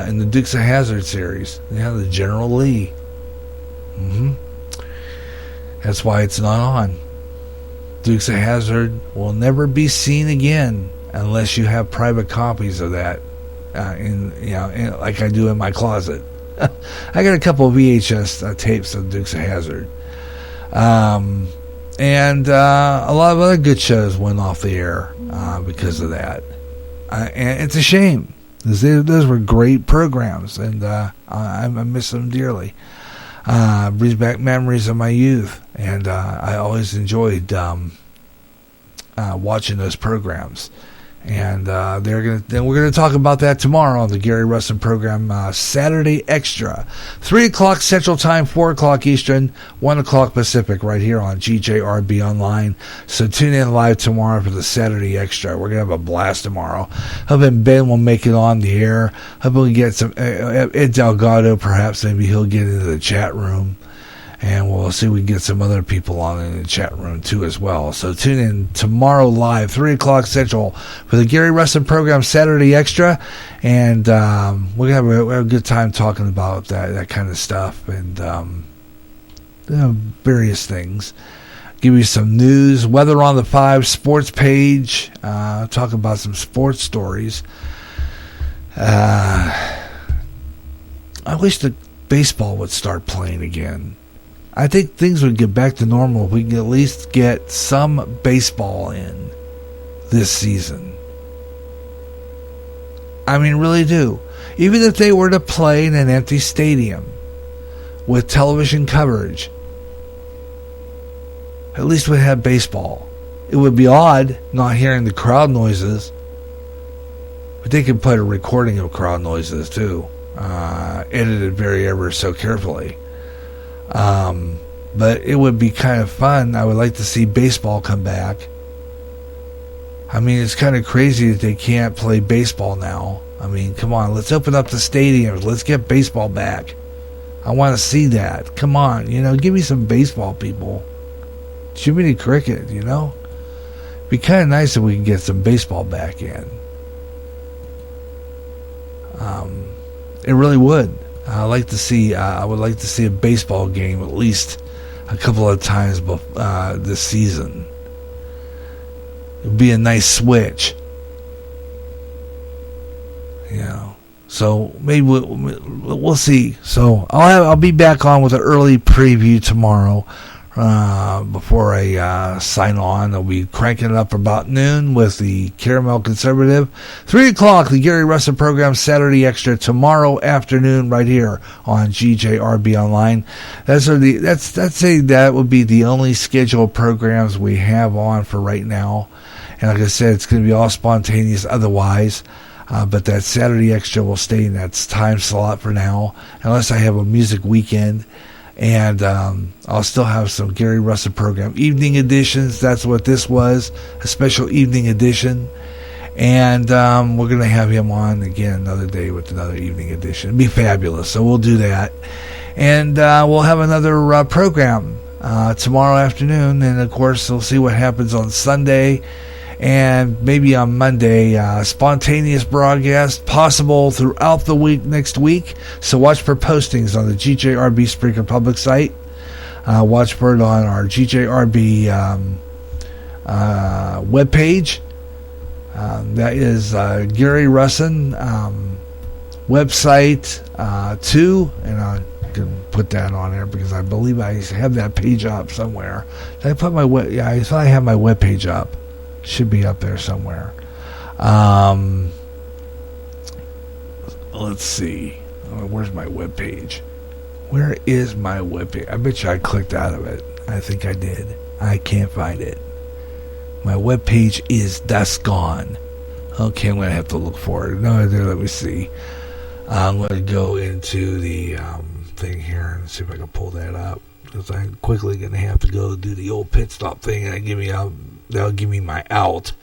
in the Dukes of Hazzard series. Yeah, the General Lee. That's why it's not on. Dukes of Hazzard will never be seen again unless you have private copies of that, like I do in my closet. I got a couple of VHS tapes of Dukes of Hazzard. And a lot of other good shows went off the air because of that. And it's a shame, because those were great programs, and I miss them dearly. Brings back memories of my youth, and I always enjoyed watching those programs. And we're gonna talk about that tomorrow on the Gary Russen program, Saturday Extra, 3 o'clock Central Time, 4 o'clock Eastern, 1 o'clock Pacific, right here on GJRB Online. So tune in live tomorrow for the Saturday Extra. We're gonna have a blast tomorrow. Hoping Ben will make it on the air. Hoping we get some Ed Delgado, perhaps maybe he'll get into the chat room. And we'll see if we can get some other people on in the chat room, too, as well. So tune in tomorrow live, 3 o'clock Central, for the Gary Russen program, Saturday Extra. And we're going to have a good time talking about that kind of stuff and various things. Give you some news, weather on the 5, sports page, talk about some sports stories. I wish the baseball would start playing again. I think things would get back to normal if we can at least get some baseball in this season. I mean, really do. Even if they were to play in an empty stadium with television coverage, at least we'd have baseball. It would be odd not hearing the crowd noises, but they could put a recording of crowd noises too, edited very ever so carefully. But it would be kind of fun. I would like to see baseball come back. I mean, it's kind of crazy that they can't play baseball now. I mean, come on, let's open up the stadiums. Let's get baseball back. I want to see that. Come on, give me some baseball, people. Jiminy Cricket, It'd be kind of nice if we can get some baseball back in. It really would. I would like to see a baseball game at least a couple of times this season. It'd be a nice switch, So maybe we'll see. So I'll be back on with an early preview tomorrow. Before I sign on, I'll be cranking it up about noon with the Caramel Conservative. 3 o'clock, the Gary Russen program, Saturday Extra, tomorrow afternoon, right here on GJRB Online. That would be the only scheduled programs we have on for right now. And like I said, it's going to be all spontaneous otherwise. But that Saturday Extra will stay in that time slot for now, unless I have a music weekend. And I'll still have some Gary Russen program evening editions. That's what this was, a special evening edition. And we're going to have him on again another day with another evening edition. It'd be fabulous. So we'll do that. And we'll have another program tomorrow afternoon. And, of course, we'll see what happens on Sunday. And maybe on Monday, spontaneous broadcast possible throughout the week next week. So watch for postings on the GJRB Spreaker public site. Watch for it on our GJRB webpage. That is Gary Russen website too. And I can put put that on there because I believe I have that page up somewhere. Did I put my web? Yeah, I thought I had my web page up. Should be up there somewhere. Let's see. Where's my web page? Where is my web page? I bet you I clicked out of it. I think I did. I can't find it. My web page is gone. Okay, I'm going to have to look for it. No, let me see. I'm going to go into the thing here and see if I can pull that up. Because I'm quickly going to have to go do the old pit stop thing, and that'll give me my out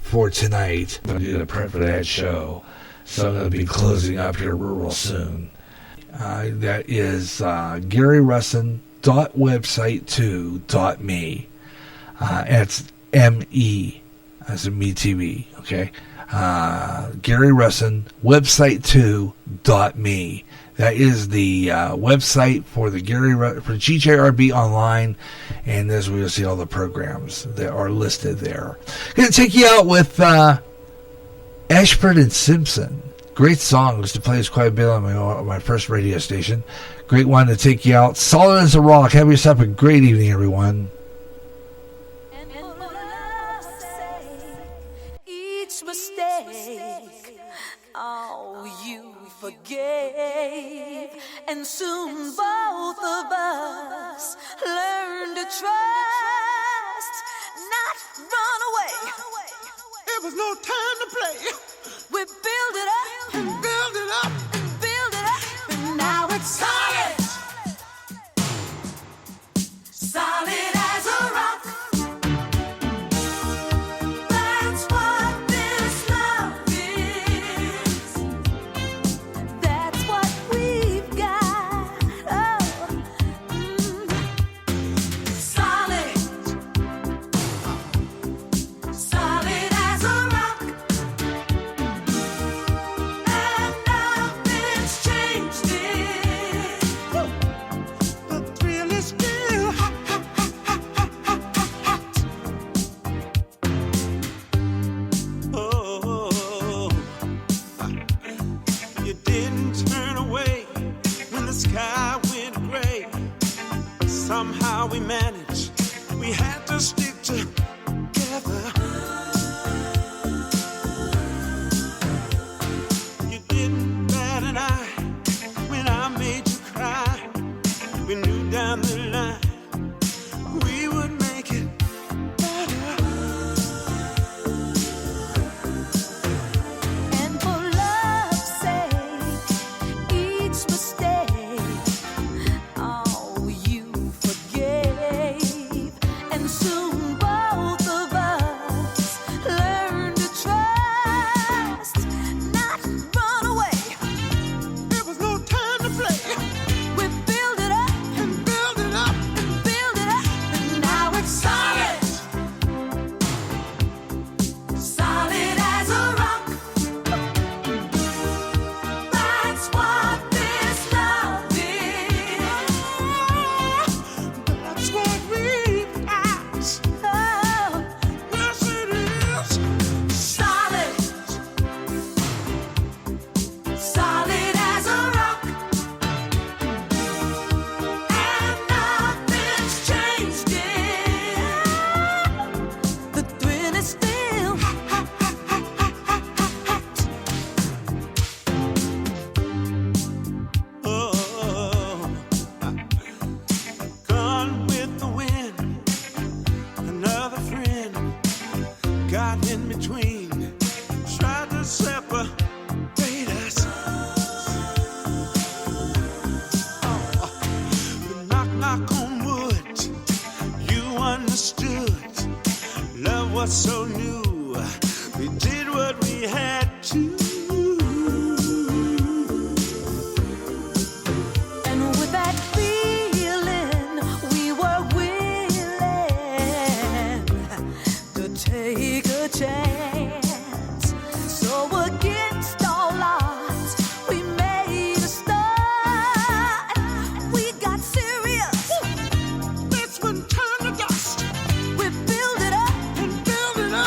for tonight. I'm going to do the prep for that show. So I'm going to be closing up here real soon. That is GaryRussen.website2.me. That's M-E as in me-TV, okay? Gary Russen, website2.me. That is the website for the for GJRB Online, and this we'll see all the programs that are listed there. Going to take you out with Ashford and Simpson. Great songs to play quite a bit on my first radio station. Great one to take you out. Solid as a rock. Have yourself a great evening, everyone. Mistake, oh, you forgave, and soon both of us learned to trust, not run away. It was no time to play. We build it up and build it up and build it up, and now it's solid, solid as a rock. Somehow we managed. We had to stick together. You didn't bat an eye when I made you cry. We knew down the line we would make it better. And for love's sake, each mistake, and soon both of us learned to trust, not run away. There was no time to play. We build it up and build it up and build it up, and now it's solid, solid as a rock. That's what this love is. That's what we asked. Oh, Yes, it is. solid, solid as a rock, and nothing's changed it. The thrill is still hot. Oh, gone with the wind. Another friend got in between, tried to separate us. Oh, but knock on wood, you understood. Love was so new, we did what we had to. And with that feeling, we were willing to take a chance. So against all odds, we made a start. We got serious. This one turned to dust. We build it up and build it up.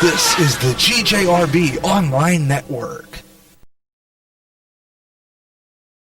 This is the GJRB Online Network.